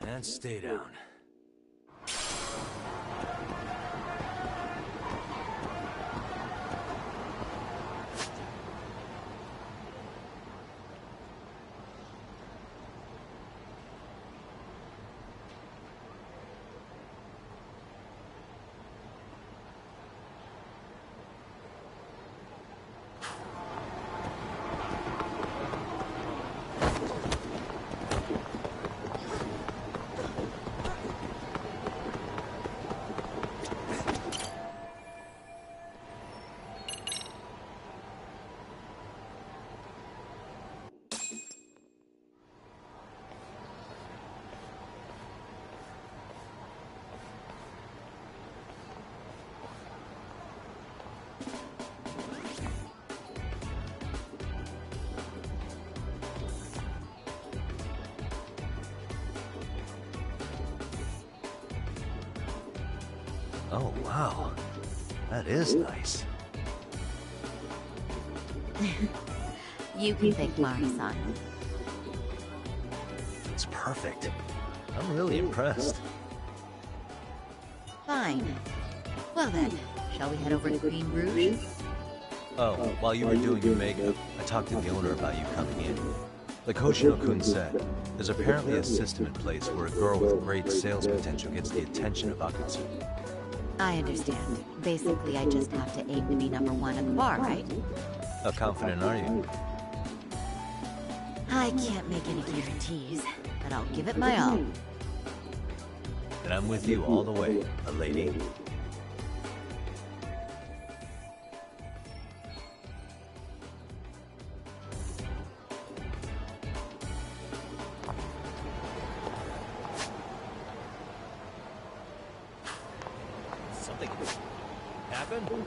And stay down. Oh, wow. That is nice. You can thank Mari-san. It's perfect. I'm really impressed. Fine. Well then, shall we head over to Green Rouge? Oh, while you were doing your makeup, I talked to the owner about you coming in. Like Hoshino-kun said, there's apparently a system in place where a girl with great sales potential gets the attention of Akatsu. I understand. Basically, I just have to aim to be #1 at the bar, right? How confident are you? I can't make any guarantees, but I'll give it my all. And I'm with you all the way, a lady. Something happened? Nothing?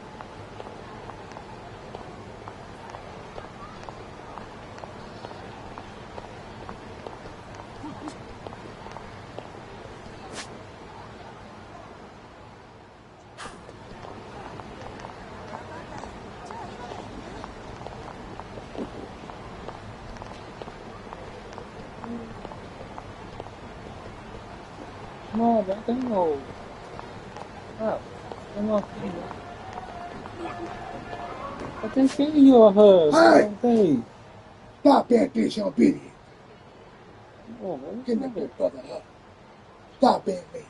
No, I don't know. Oh, I'm not kidding. I can see your her. Hey! Hey. Stop that disobedience. Oh, what Get is the it? brother up. Stop being me.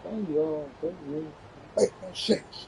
Thank you. Thank you. Make no sense.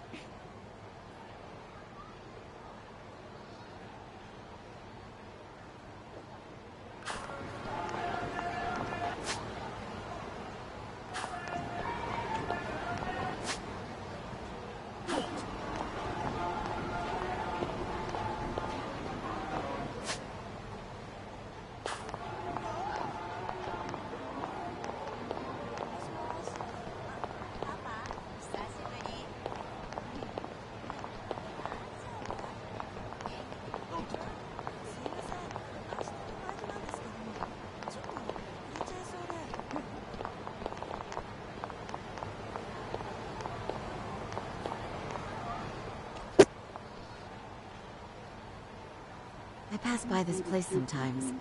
I pass by this place sometimes,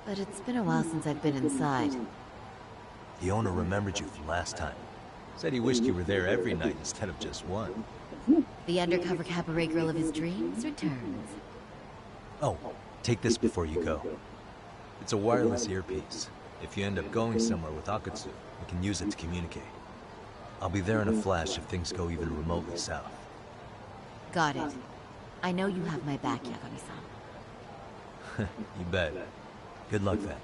but it's been a while since I've been inside. The owner remembered you from last time. Said he wished you were there every night instead of just one. The undercover cabaret girl of his dreams returns. Oh, take this before you go. It's a wireless earpiece. If you end up going somewhere with Akutsu, we can use it to communicate. I'll be there in a flash if things go even remotely south. Got it. I know you have my back, Yagami-san. You bet. Good luck then.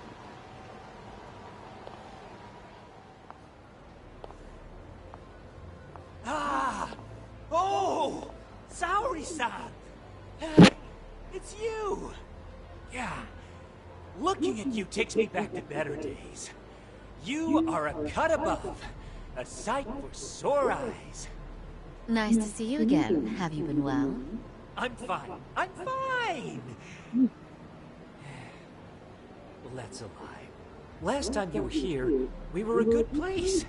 Ah! Oh! Saori-san! It's you! Yeah. Looking at you takes me back to better days. You are a cut above. A sight for sore eyes. Nice to see you again. Have you been well? I'm fine. I'm fine! Well, that's a lie. Last time you were here, we were a good place.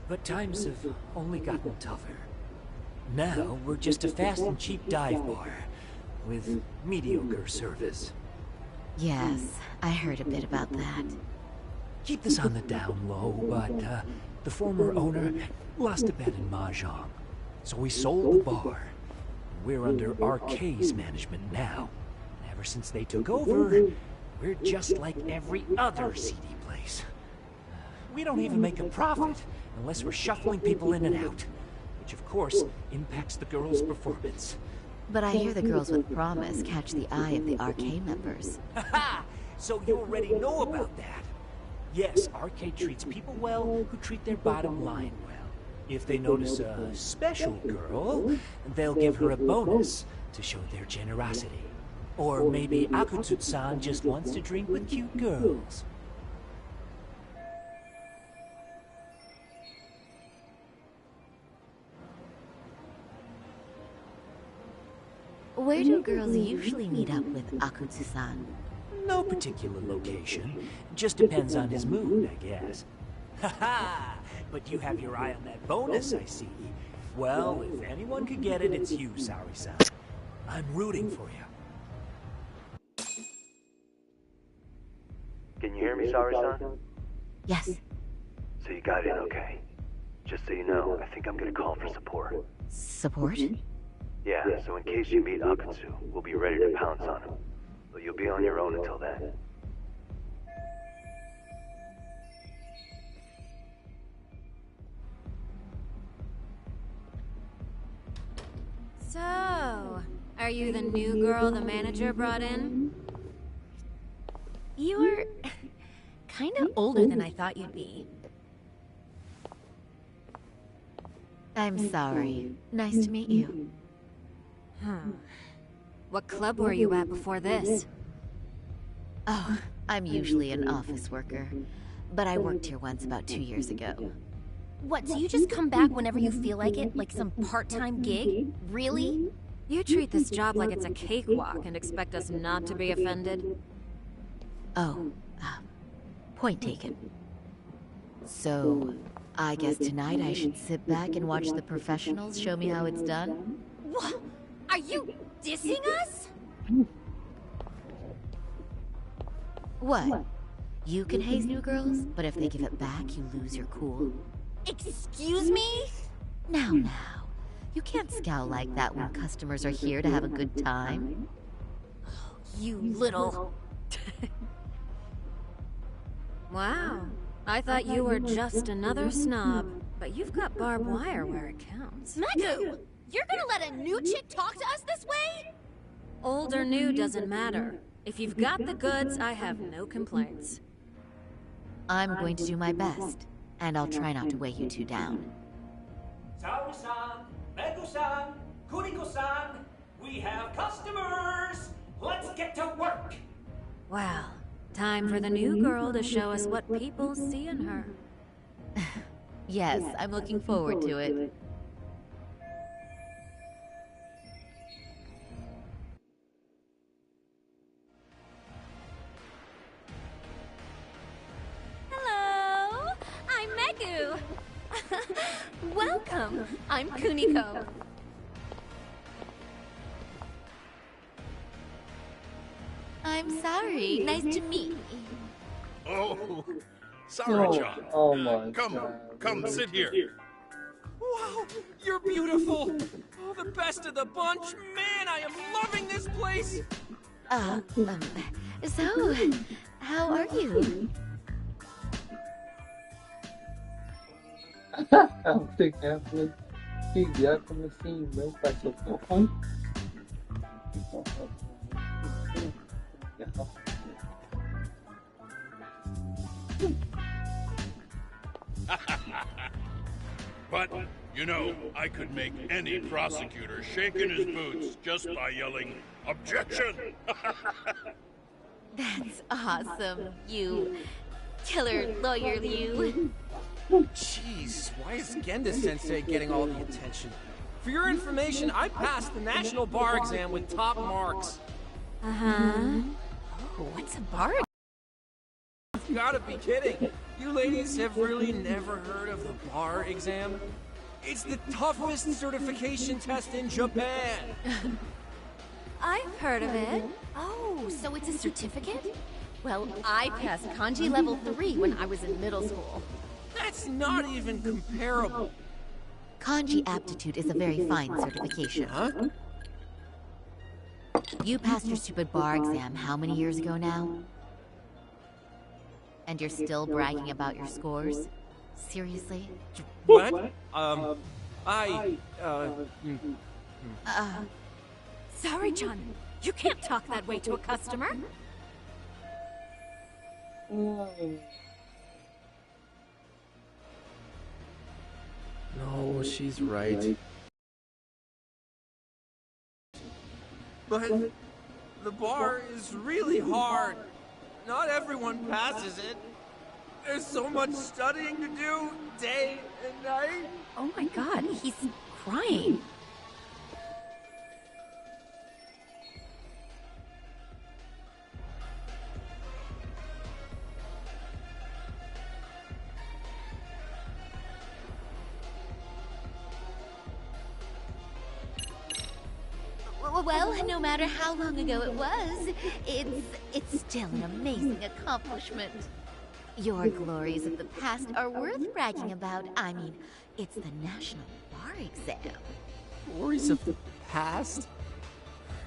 But times have only gotten tougher. Now, we're just a fast and cheap dive bar. With mediocre service. Yes, I heard a bit about that. Keep this on the down low, but the former owner lost a bet in Mahjong. So we sold the bar. We're under RK's management now. Ever since they took over, we're just like every other CD place. We don't even make a profit unless we're shuffling people in and out. Which of course impacts the girls' performance. But I hear the girls with promise catch the eye of the RK members. Haha! So you already know about that. Yes, RK treats people well who treat their bottom line well. If they notice a special girl, they'll give her a bonus to show their generosity. Or maybe Akutsu-san just wants to drink with cute girls. Where do girls usually meet up with Akutsu-san? No particular location. Just depends on his mood, I guess. Haha! But you have your eye on that bonus, I see. Well, if anyone could get it, it's you, Saori-san. I'm rooting for you. Can you hear me, Saori-san? Yes. So you got in okay. Just so you know, I think I'm gonna call for support. Support? Yeah, so in case you meet Akutsu, we'll be ready to pounce on him. But you'll be on your own until then. So, are you the new girl the manager brought in? You're kind of older than I thought you'd be. I'm sorry. Nice to meet you. What club were you at before this? Oh, I'm usually an office worker, but I worked here once about 2 years ago. What, so you just come back whenever you feel like it? Like some part-time gig? Really? You treat this job like it's a cakewalk and expect us not to be offended? Oh, point taken. So, I guess tonight I should sit back and watch the professionals show me how it's done? What? Are you dissing us? What? You can haze new girls, but if they give it back, you lose your cool. Excuse me? Now. You can't scowl like that when customers are here to have a good time. You little... Wow. I thought you were just another snob, but you've got barbed wire where it counts. Megu! You're gonna let a new chick talk to us this way? Old or new doesn't matter. If you've got the goods, I have no complaints. I'm going to do my best, and I'll try not to weigh you two down. Saori-san, Megu-san, Kuriko-san, we have customers! Let's get to work! Well, time for the new girl to show us what people see in her. Yes, I'm looking forward to it. Hello! I'm Megu! Welcome! I'm Kuniko. I'm sorry. Nice to meet you. Oh, sorry, John. Oh my Come, sit here. Wow, you're beautiful. Oh, the best of the bunch. Man, I am loving this place. So, how are you? Tem que pegar como assim, meu pai socorro. But, you know, I could make any prosecutor shake in his boots just by yelling, "Objection!" That's awesome, you killer lawyer, you. Jeez, why is Genda-sensei getting all the attention? For your information, I passed the National Bar Exam with top marks. Oh, what's a bar? You gotta be kidding. You ladies have really never heard of the bar exam? It's the toughest certification test in Japan. I've heard of it. Oh, so it's a certificate? Well, I passed kanji level 3 when I was in middle school. That's not even comparable. Kanji aptitude is a very fine certification. Huh? You passed your stupid bar exam how many years ago now? And you're still bragging about your scores? Seriously? What? Sorry, John. You can't talk that way to a customer. No, she's right. But the bar is really hard. Not everyone passes it. There's so much studying to do, day and night. Oh my god, he's crying. Well, no matter how long ago it was, it's still an amazing accomplishment. Your glories of the past are worth bragging about. I mean, it's the National Bar Exam. Glories of the past?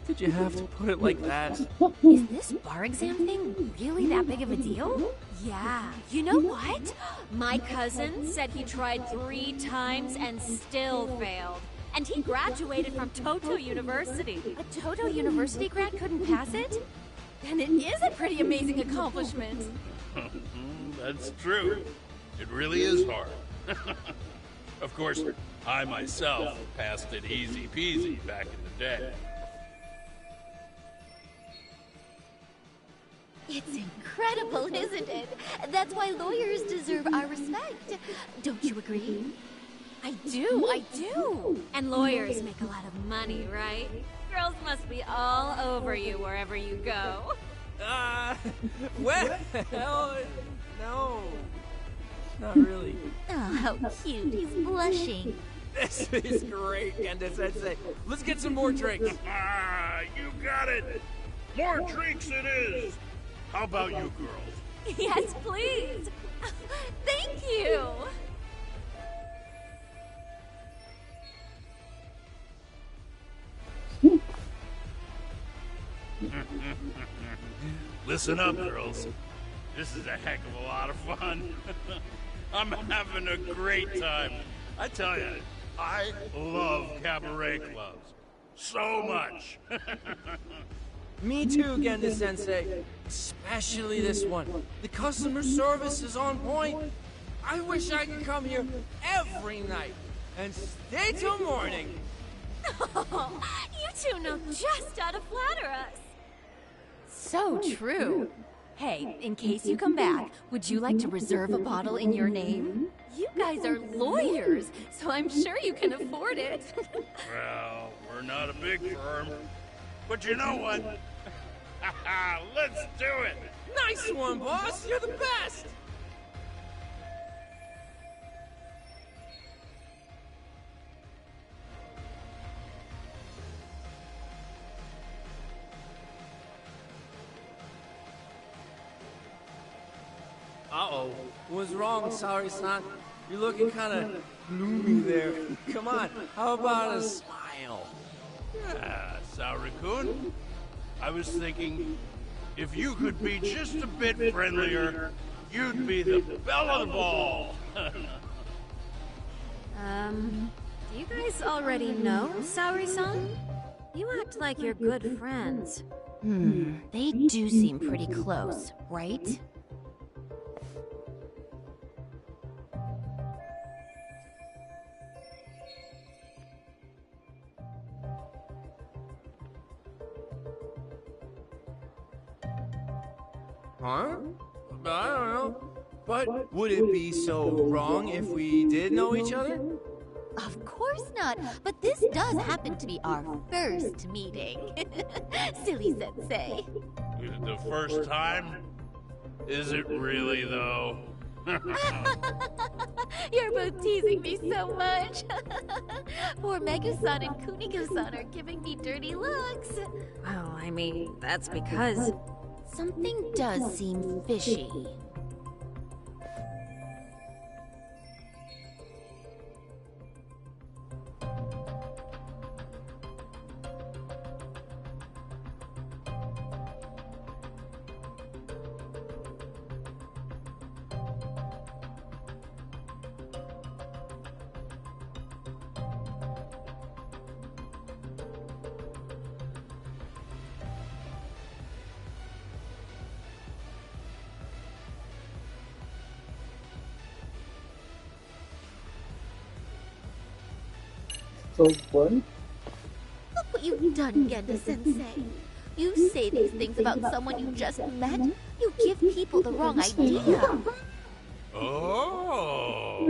Did you have to put it like that? Is this bar exam thing really that big of a deal? Yeah. You know what? My cousin said he tried 3 times and still failed. And he graduated from Toto University. A Toto University grad couldn't pass it? Then it is a pretty amazing accomplishment. That's true. It really is hard. Of course, I myself passed it easy peasy back in the day. It's incredible, isn't it? That's why lawyers deserve our respect. Don't you agree? I do. And lawyers make a lot of money, right? Girls must be all over you wherever you go. Well, no. Not really. Oh, how cute. He's blushing. This is great, Genda Sensei. Let's get some more drinks. You got it. More drinks it is. How about you girls? Yes, please. Thank you. Listen up, girls. This is a heck of a lot of fun. I'm having a great time. I tell you, I love cabaret clubs. So much. Me too, Genda Sensei. Especially this one. The customer service is on point. I wish I could come here every night and stay till morning. Oh, you two know just how to flatter us. So true. Hey, in case you come back, would you like to reserve a bottle in your name? You guys are lawyers, so I'm sure you can afford it. Well, we're not a big firm. But you know what? Let's do it! Nice one, boss! You're the best! Uh-oh. What's wrong, Saori-san? You're looking kind of gloomy there. Come on, how about a smile? Yeah, Saori-kun. I was thinking, if you could be just a bit friendlier, you'd be the belle of the ball. Do you guys already know Saori-san? You act like you're good friends. They do seem pretty close, right? Huh? I don't know. But would it be so wrong if we did know each other? Of course not, but this does happen to be our first meeting. Silly sensei. The first time? Is it really, though? You're both teasing me so much. Poor Megu-san and Kuniko-san are giving me dirty looks. Well, I mean, that's because... Something does seem fishy. So fun. Look what you've done, Genda-sensei. You say these things about someone you just met. You give people the wrong idea. Oh!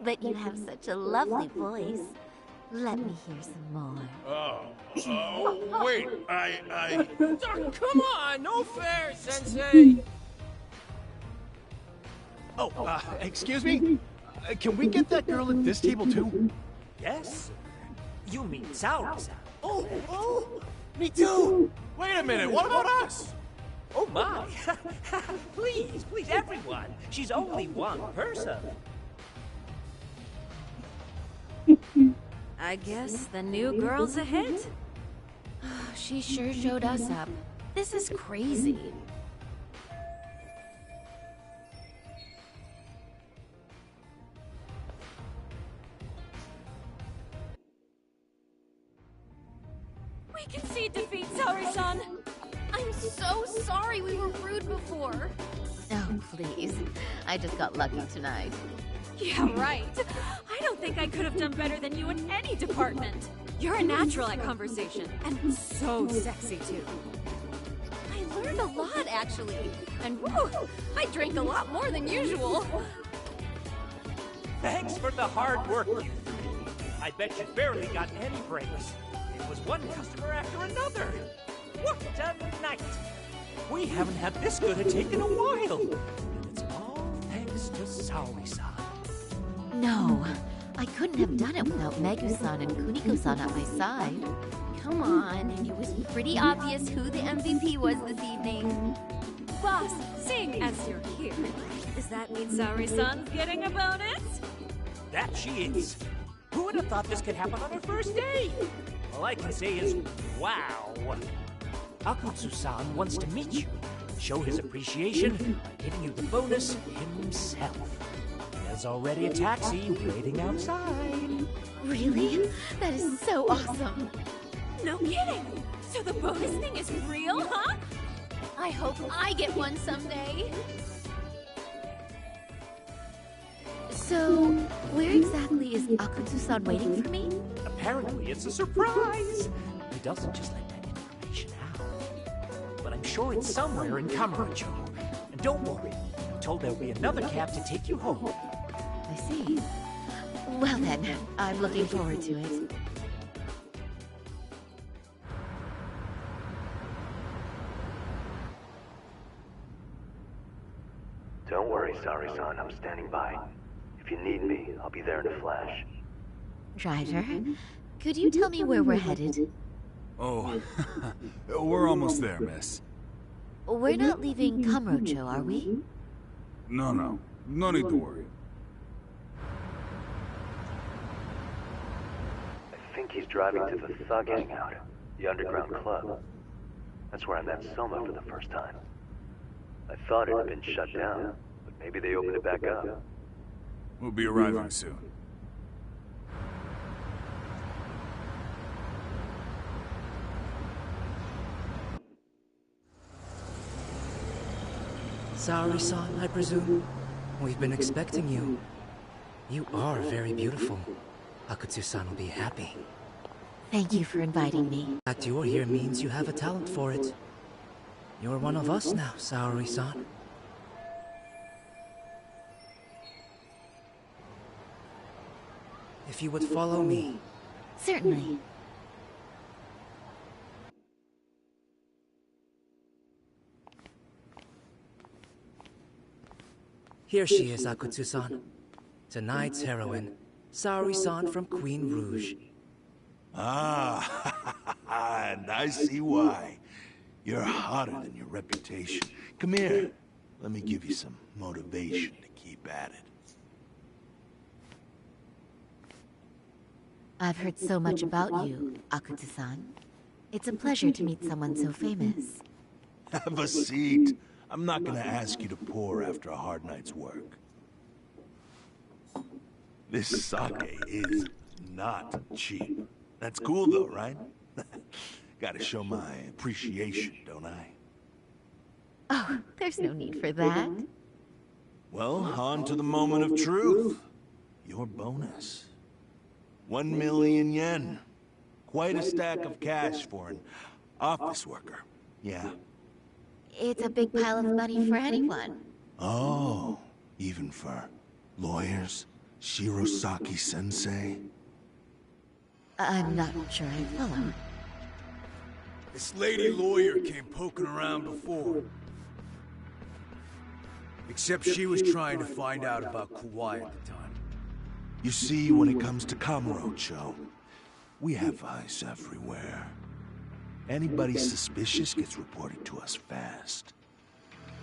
But you have such a lovely voice. Let me hear some more. Oh, wait, I... Oh, come on, no fair, Sensei! Oh, excuse me? Can we get that girl at this table too? Yes? You mean Saori-san? Oh, me too! Wait a minute, what about us? Oh my! Please, everyone! She's only one person. I guess the new girl's a hit? She sure showed us up. This is crazy. We concede defeat, Saori-san! I'm so sorry we were rude before. Oh, please. I just got lucky tonight. Yeah, right. I don't think I could have done better than you in any department. You're a natural at conversation, and so sexy, too. I learned a lot, actually. And whew, I drank a lot more than usual. Thanks for the hard work, you three. I bet you barely got any breaks. It was one customer after another. What a night! We haven't had this good a take in a while. And it's all thanks to Saori-san. No, I couldn't have done it without Megu-san and Kuniko-san at my side. Come on, it was pretty obvious who the MVP was this evening. Boss, seeing as you're here, does that mean Saori-san's getting a bonus? That she is. Who would have thought this could happen on her first day? All I can say is, wow. Akutsu-san wants to meet you, show his appreciation by giving you the bonus himself. There's already a taxi waiting outside. Really? That is so awesome. No kidding! So the bonus thing is real, huh? I hope I get one someday. So, where exactly is Akutsu-san waiting for me? Apparently it's a surprise. He doesn't just let that information out. But I'm sure it's somewhere in Kamurocho. And don't worry, I'm told there'll be another cab to take you home. I see. Well then, I'm looking forward to it. Don't worry, Saori-san, I'm standing by. If you need me, I'll be there in a flash. Driver, could you tell me where we're headed? Oh, we're almost there, miss. We're not leaving Kamurocho, are we? No. No need to worry. I think he's driving to the Thug Hangout, the underground club. That's where I met Soma for the first time. I thought it had been shut down, but maybe they opened it back up. We'll be arriving soon. Saori-san, I presume? We've been expecting you. You are very beautiful. Akutsu-san will be happy. Thank you for inviting me. The fact you're here means you have a talent for it. You're one of us now, Saori-san. If you would follow me. Certainly. Here she is, Akutsu-san. Tonight's heroine, Saori-san from Queen Rouge. Ah, and I see why. You're hotter than your reputation. Come here. Let me give you some motivation to keep at it. I've heard so much about you, Akutsu-san. It's a pleasure to meet someone so famous. Have a seat. I'm not gonna ask you to pour after a hard night's work. This sake is not cheap. That's cool though, right? Gotta show my appreciation, don't I? Oh, there's no need for that. Well, on to the moment of truth. Your bonus. 1 million yen. Quite a stack of cash for an office worker. Yeah. It's a big pile of money for anyone. Oh, even for lawyers? Shirosaki-sensei? I'm not sure I follow. This lady lawyer came poking around before. Except she was trying to find out about Kauai at the time. You see, when it comes to Kamurocho, we have eyes everywhere. Anybody suspicious gets reported to us fast.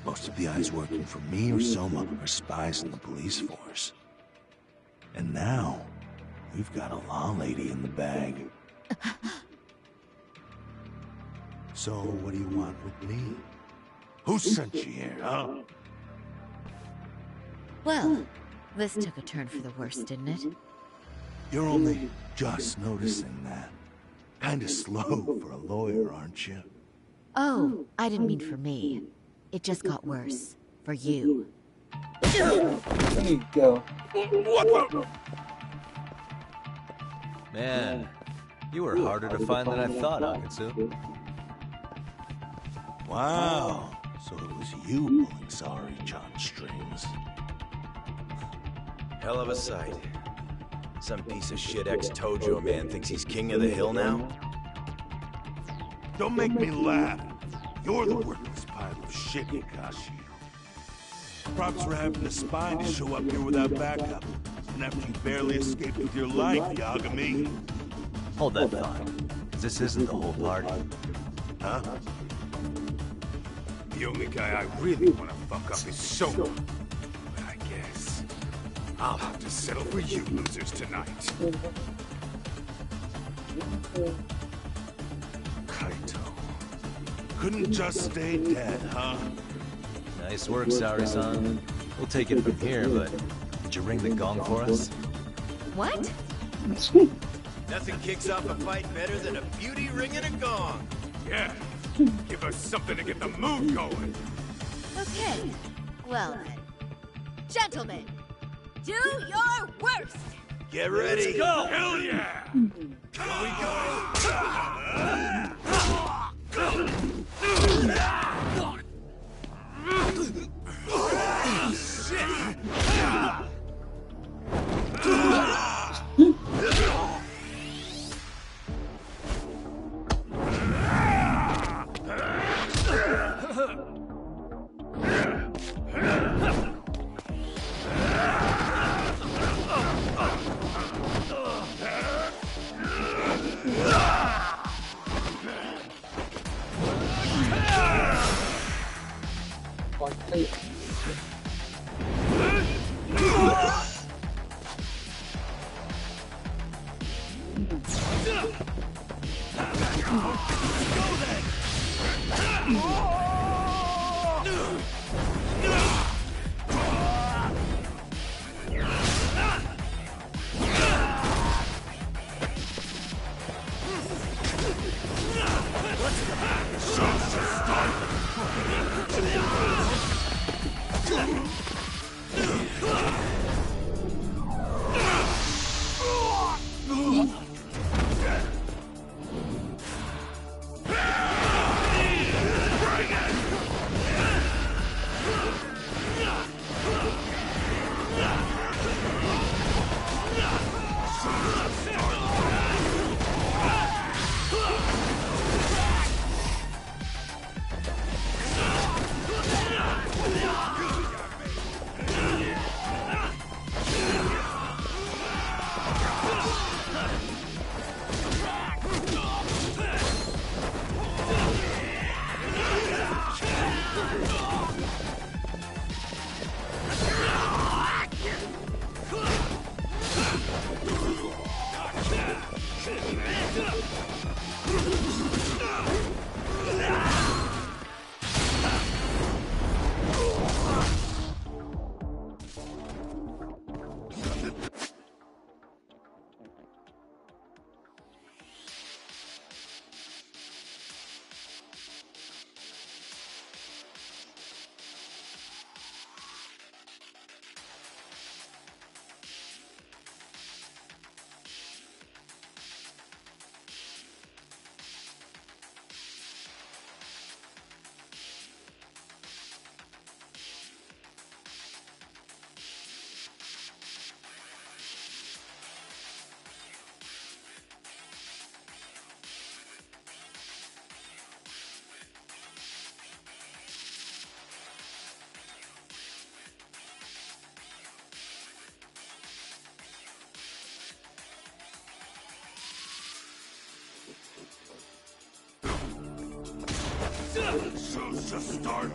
Most of the eyes working for me or Soma are spies in the police force. And now, we've got a law lady in the bag. So, what do you want with me? Who sent you here, huh? Well, this took a turn for the worse, didn't it? You're only just noticing that. Kinda slow for a lawyer, aren't you? Oh, I didn't mean for me. It just got worse. For you. There you go. What the? Man, you were harder to find than I thought, Akutsu. Wow. So it was you pulling Saori-chan's strings. Hell of a sight. Some piece of shit ex-Tojo man thinks he's king of the hill now? Don't make me laugh. You're the worthless pile of shit, Kakashi. Props for having the spine to show up here without backup. And after you barely escaped with your life, Yagami. Hold that thought. 'Cause this isn't the whole party. Huh? The only guy I really want to fuck up is Soma. But I guess I'll have to settle for you losers tonight. Kaito. Couldn't just stay dead, huh? Nice work, Saori-san. We'll take it from here, but did you ring the gong for us? What? Nothing kicks off a fight better than a beauty ringing a gong. Yeah, give us something to get the mood going. Okay, well then. Gentlemen, do your worst! Get ready. Let's go! Hell yeah! Here we go! Show's just starting.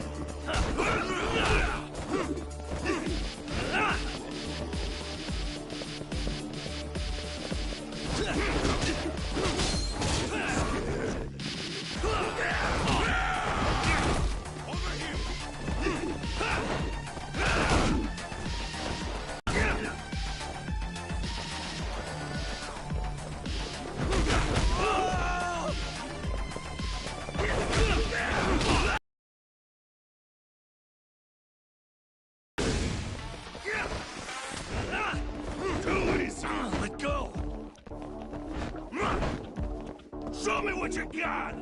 Show me what you got!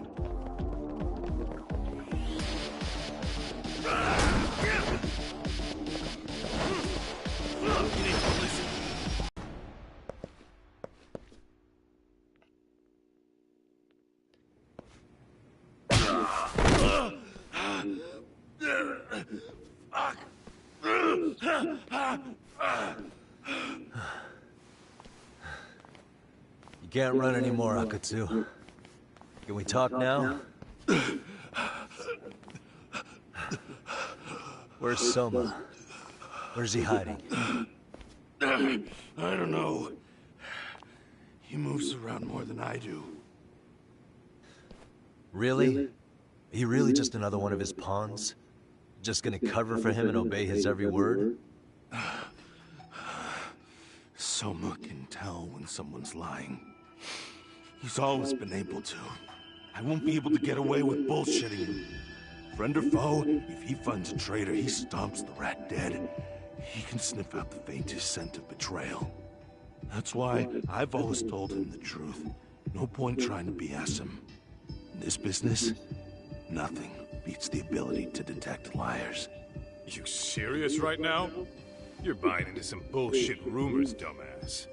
Fuck! You can't run anymore, Akatsu. Can we talk now? Where's Soma? Where's he hiding? I don't know. He moves around more than I do. Really? Are you really just another one of his pawns? Just gonna cover for him and obey his every word? Soma can tell when someone's lying. He's always been able to. I won't be able to get away with bullshitting him. Friend or foe, if he finds a traitor, he stomps the rat dead. He can sniff out the faintest scent of betrayal. That's why I've always told him the truth. No point trying to BS him. In this business, nothing beats the ability to detect liars. You serious right now? You're buying into some bullshit rumors, dumbass.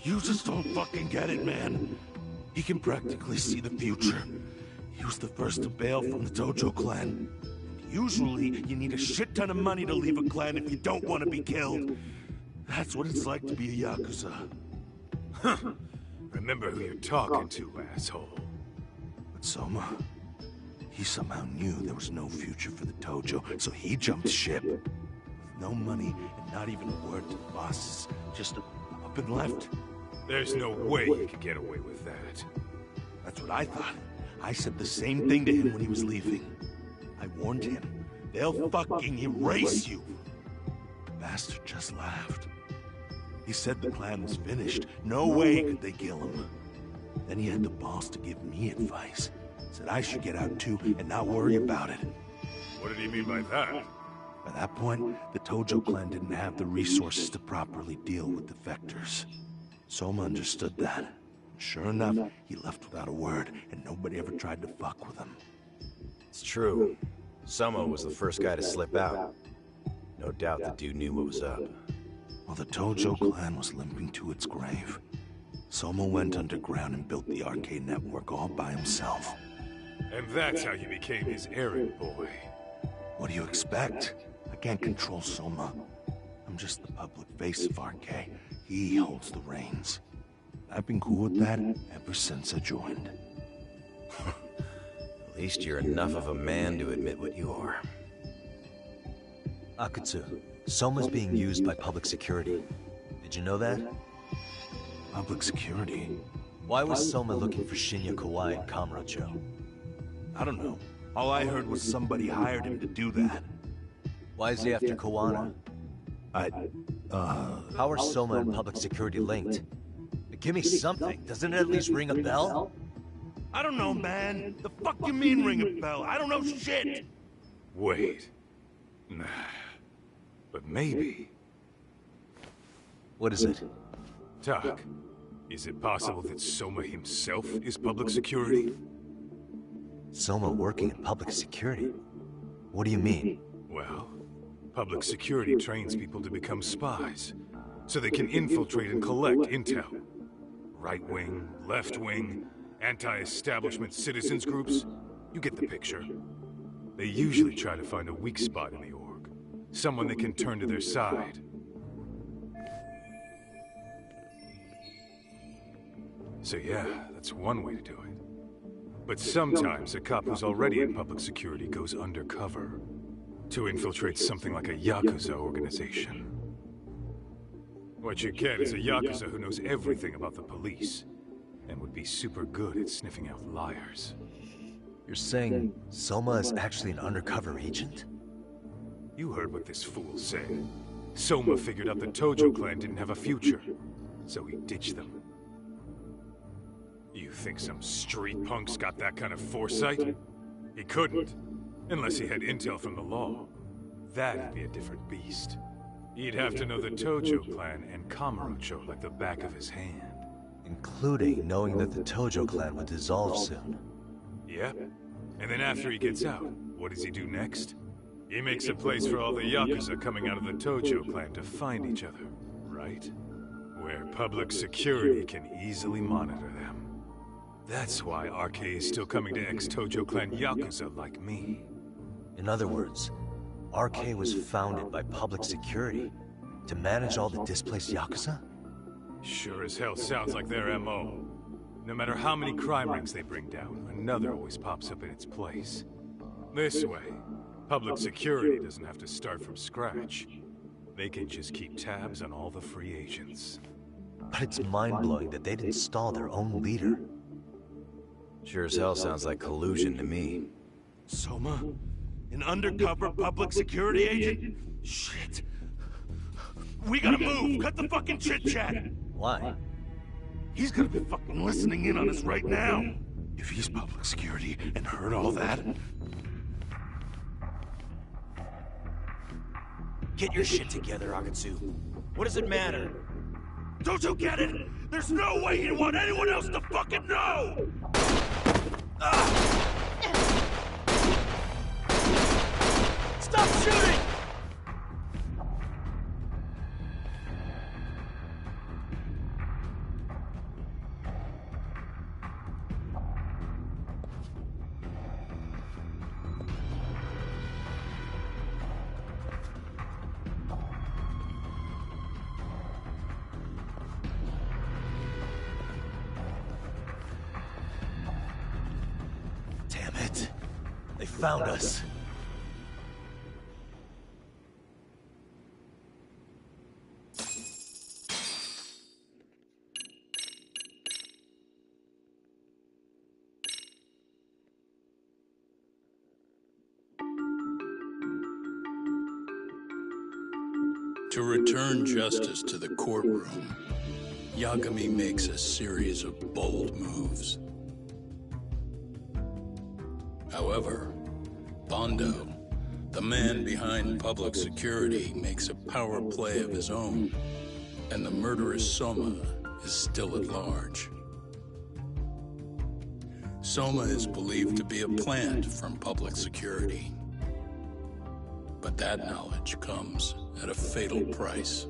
You just don't fucking get it, man. He can practically see the future. He was the first to bail from the Tojo clan. Usually, you need a shit ton of money to leave a clan if you don't want to be killed. That's what it's like to be a Yakuza. Huh. Remember who you're talking to, asshole. But Soma, he somehow knew there was no future for the Tojo, so he jumped ship. With no money and not even a word to the bosses, just up and left. There's no way you could get away with that. That's what I thought. I said the same thing to him when he was leaving. I warned him. They'll fucking erase you. The bastard just laughed. He said the plan was finished. No way could they kill him. Then he had the balls to give me advice. Said I should get out too and not worry about it. What did he mean by that? By that point, the Tojo clan didn't have the resources to properly deal with defectors. Soma understood that. Sure enough, he left without a word, and nobody ever tried to fuck with him. It's true. Soma was the first guy to slip out. No doubt the dude knew what was up. While the Tojo clan was limping to its grave, Soma went underground and built the arcade network all by himself. And that's how you became his errand boy. What do you expect? I can't control Soma. I'm just the public face of RK. He holds the reins. I've been cool with that ever since I joined. At least you're enough of a man to admit what you are. Akatsu, Soma's being used by public security. Did you know that? Public security? Why was Soma looking for Shinya Kawai and Kamurocho? I don't know. All I heard was somebody hired him to do that. Why is he after Kawana? How are Soma and public security linked? Give me something. Doesn't it at least ring a bell? I don't know, man. The fuck you mean ring a bell? I don't know shit. Wait. Nah. But maybe. What is it? Doc, is it possible that Soma himself is public security? Soma working in public security? What do you mean? Well, public security trains people to become spies, so they can infiltrate and collect intel. Right-wing, left-wing, anti-establishment citizens groups. You get the picture. They usually try to find a weak spot in the org. Someone they can turn to their side. So yeah, that's one way to do it. But sometimes a cop who's already in public security goes undercover to infiltrate something like a Yakuza organization. What you get is a Yakuza who knows everything about the police, and would be super good at sniffing out liars. You're saying Soma is actually an undercover agent? You heard what this fool said. Soma figured out the Tojo clan didn't have a future, so he ditched them. You think some street punk's got that kind of foresight? He couldn't, unless he had intel from the law. That'd be a different beast. He'd have to know the Tojo clan and Kamurocho like the back of his hand. Including knowing that the Tojo clan would dissolve soon. Yep. And then after he gets out, what does he do next? He makes a place for all the Yakuza coming out of the Tojo clan to find each other, right? Where public security can easily monitor them. That's why RK is still coming to ex-Tojo clan Yakuza like me. In other words, RK was founded by public security to manage all the displaced Yakuza? Sure as hell sounds like their MO. No matter how many crime rings they bring down, another always pops up in its place. This way, public security doesn't have to start from scratch. They can just keep tabs on all the free agents. But it's mind-blowing that they'd install their own leader. Sure as hell sounds like collusion to me. Soma? An undercover public security agent? Shit. We gotta move! Cut the fucking chit-chat! Why? He's gonna be fucking listening in on us right now. If he's public security and heard all that... Get your shit together, Akatsu. What does it matter? Don't you get it? There's no way he'd want anyone else to fucking know! Stop shooting! Damn it. They found us. To return justice to the courtroom, Yagami makes a series of bold moves. However, Bondo, the man behind public security, makes a power play of his own, and the murderous Soma is still at large. Soma is believed to be a plant from public security. But that knowledge comes at a fatal price.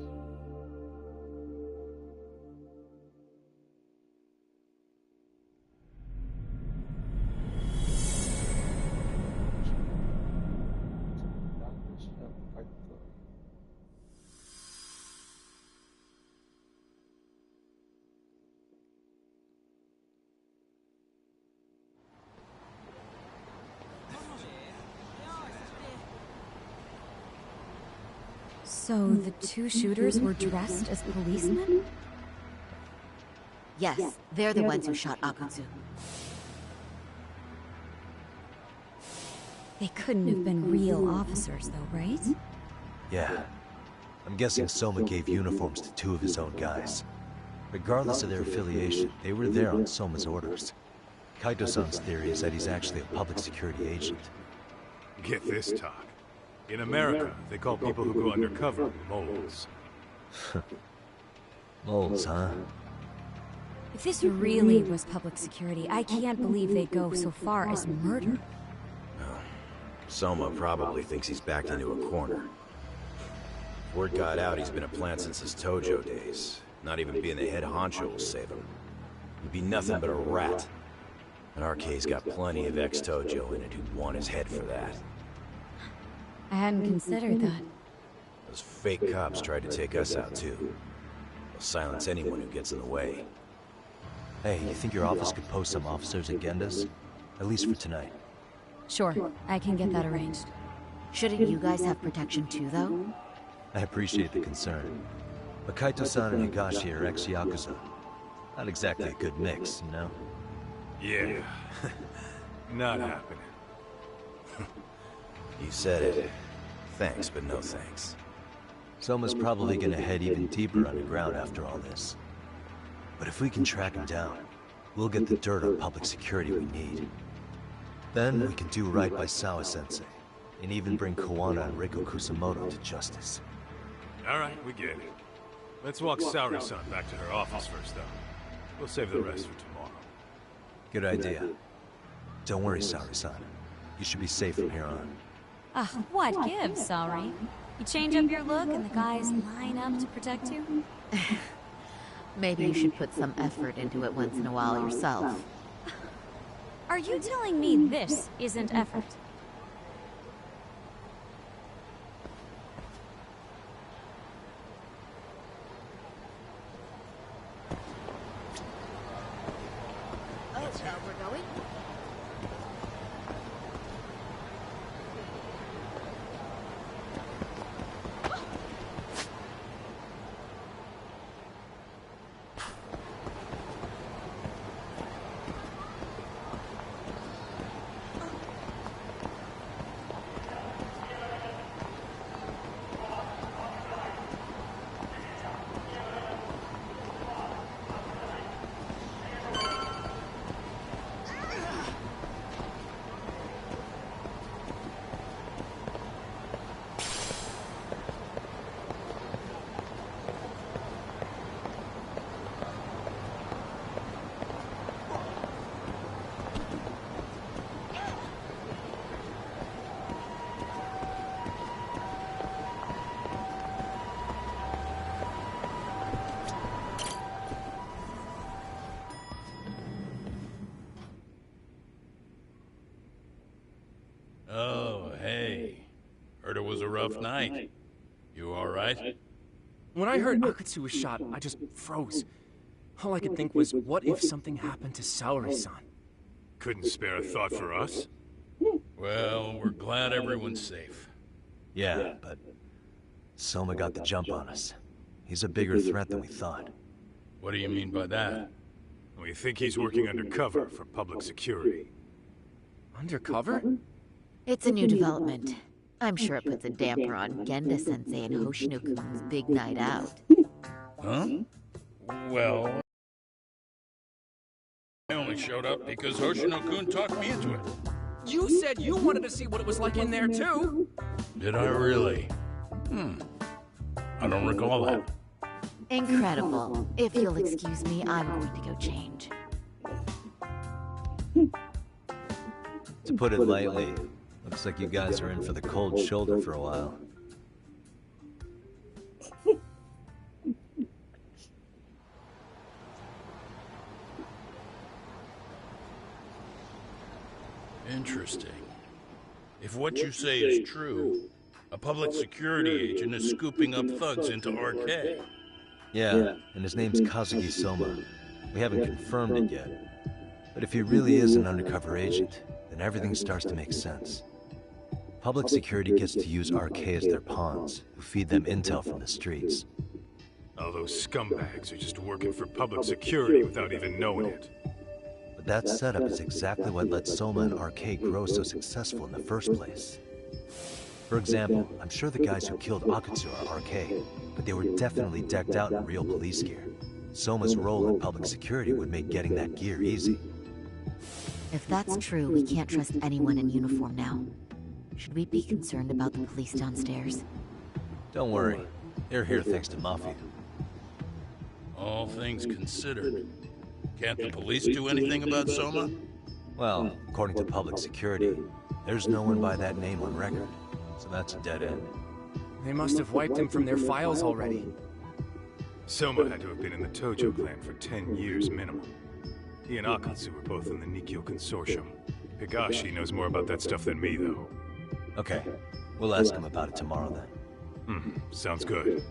So the two shooters were dressed as policemen? Yes, they're the ones who shot Akutsu. They couldn't have been real officers, though, right? Yeah. I'm guessing Soma gave uniforms to two of his own guys. Regardless of their affiliation, they were there on Soma's orders. Kaito-san's theory is that he's actually a public security agent. Get this, talk. In America, they call people who go undercover moles. Moles, huh? If this really was public security, I can't believe they'd go so far as murder. Well, Soma probably thinks he's backed into a corner. Word got out he's been a plant since his Tojo days. Not even being the head honcho will save him. He'd be nothing but a rat. And RK's got plenty of ex-Tojo in it who'd want his head for that. I hadn't considered that. Those fake cops tried to take us out too. They'll silence anyone who gets in the way. Hey, you think your office could post some officers at Genda's? At least for tonight. Sure, I can get that arranged. Shouldn't you guys have protection too, though? I appreciate the concern. But Kaito-san and Higashi are ex-Yakuza. Not exactly a good mix, you know? Yeah. Not happening. You said it. Thanks, but no thanks. Soma's probably gonna head even deeper underground after all this. But if we can track him down, we'll get the dirt on public security we need. Then we can do right by Sawa-sensei, and even bring Kuwana and Reiko Kusamoto to justice. Alright, we get it. Let's walk Saori-san back to her office first, though. We'll save the rest for tomorrow. Good idea. Don't worry, Saori-san. You should be safe from here on. What gives, Saori? You change up your look and the guys line up to protect you? Maybe you should put some effort into it once in a while yourself. Are you telling me this isn't effort? hey. Heard it was a rough night. You alright? When I heard Akatsu was shot, I just froze. All I could think was, what if something happened to Saori-san? Couldn't spare a thought for us? Well, we're glad everyone's safe. Yeah, but Soma got the jump on us. He's a bigger threat than we thought. What do you mean by that? We think he's working undercover for public security. Undercover? It's a new development. I'm sure it puts a damper on Genda-sensei and Hoshino-kun's big night out. Huh? Well... I only showed up because Hoshino-kun talked me into it. You said you wanted to see what it was like in there, too! Did I really? I don't recall that. Incredible. If you'll excuse me, I'm going to go change. To put it lightly, looks like you guys are in for the cold shoulder for a while. Interesting. If what you say is true, a public security agent is scooping up thugs into RK. Yeah, and his name's Kazuki Soma. We haven't confirmed it yet. But if he really is an undercover agent, then everything starts to make sense. Public security gets to use RK as their pawns, who feed them intel from the streets. All those scumbags are just working for public security without even knowing it. But that setup is exactly what let Soma and RK grow so successful in the first place. For example, I'm sure the guys who killed Akatsu are RK, but they were definitely decked out in real police gear. Soma's role in public security would make getting that gear easy. If that's true, we can't trust anyone in uniform now. Should we be concerned about the police downstairs? Don't worry. They're here thanks to Mafia. All things considered, can't the police do anything about Soma? Well, according to public security, there's no one by that name on record. So that's a dead end. They must have wiped him from their files already. Soma had to have been in the Tojo clan for 10 years minimum. He and Akatsu were both in the Nikyo Consortium. Higashi knows more about that stuff than me, though. Okay, we'll ask him about it tomorrow then. Sounds good.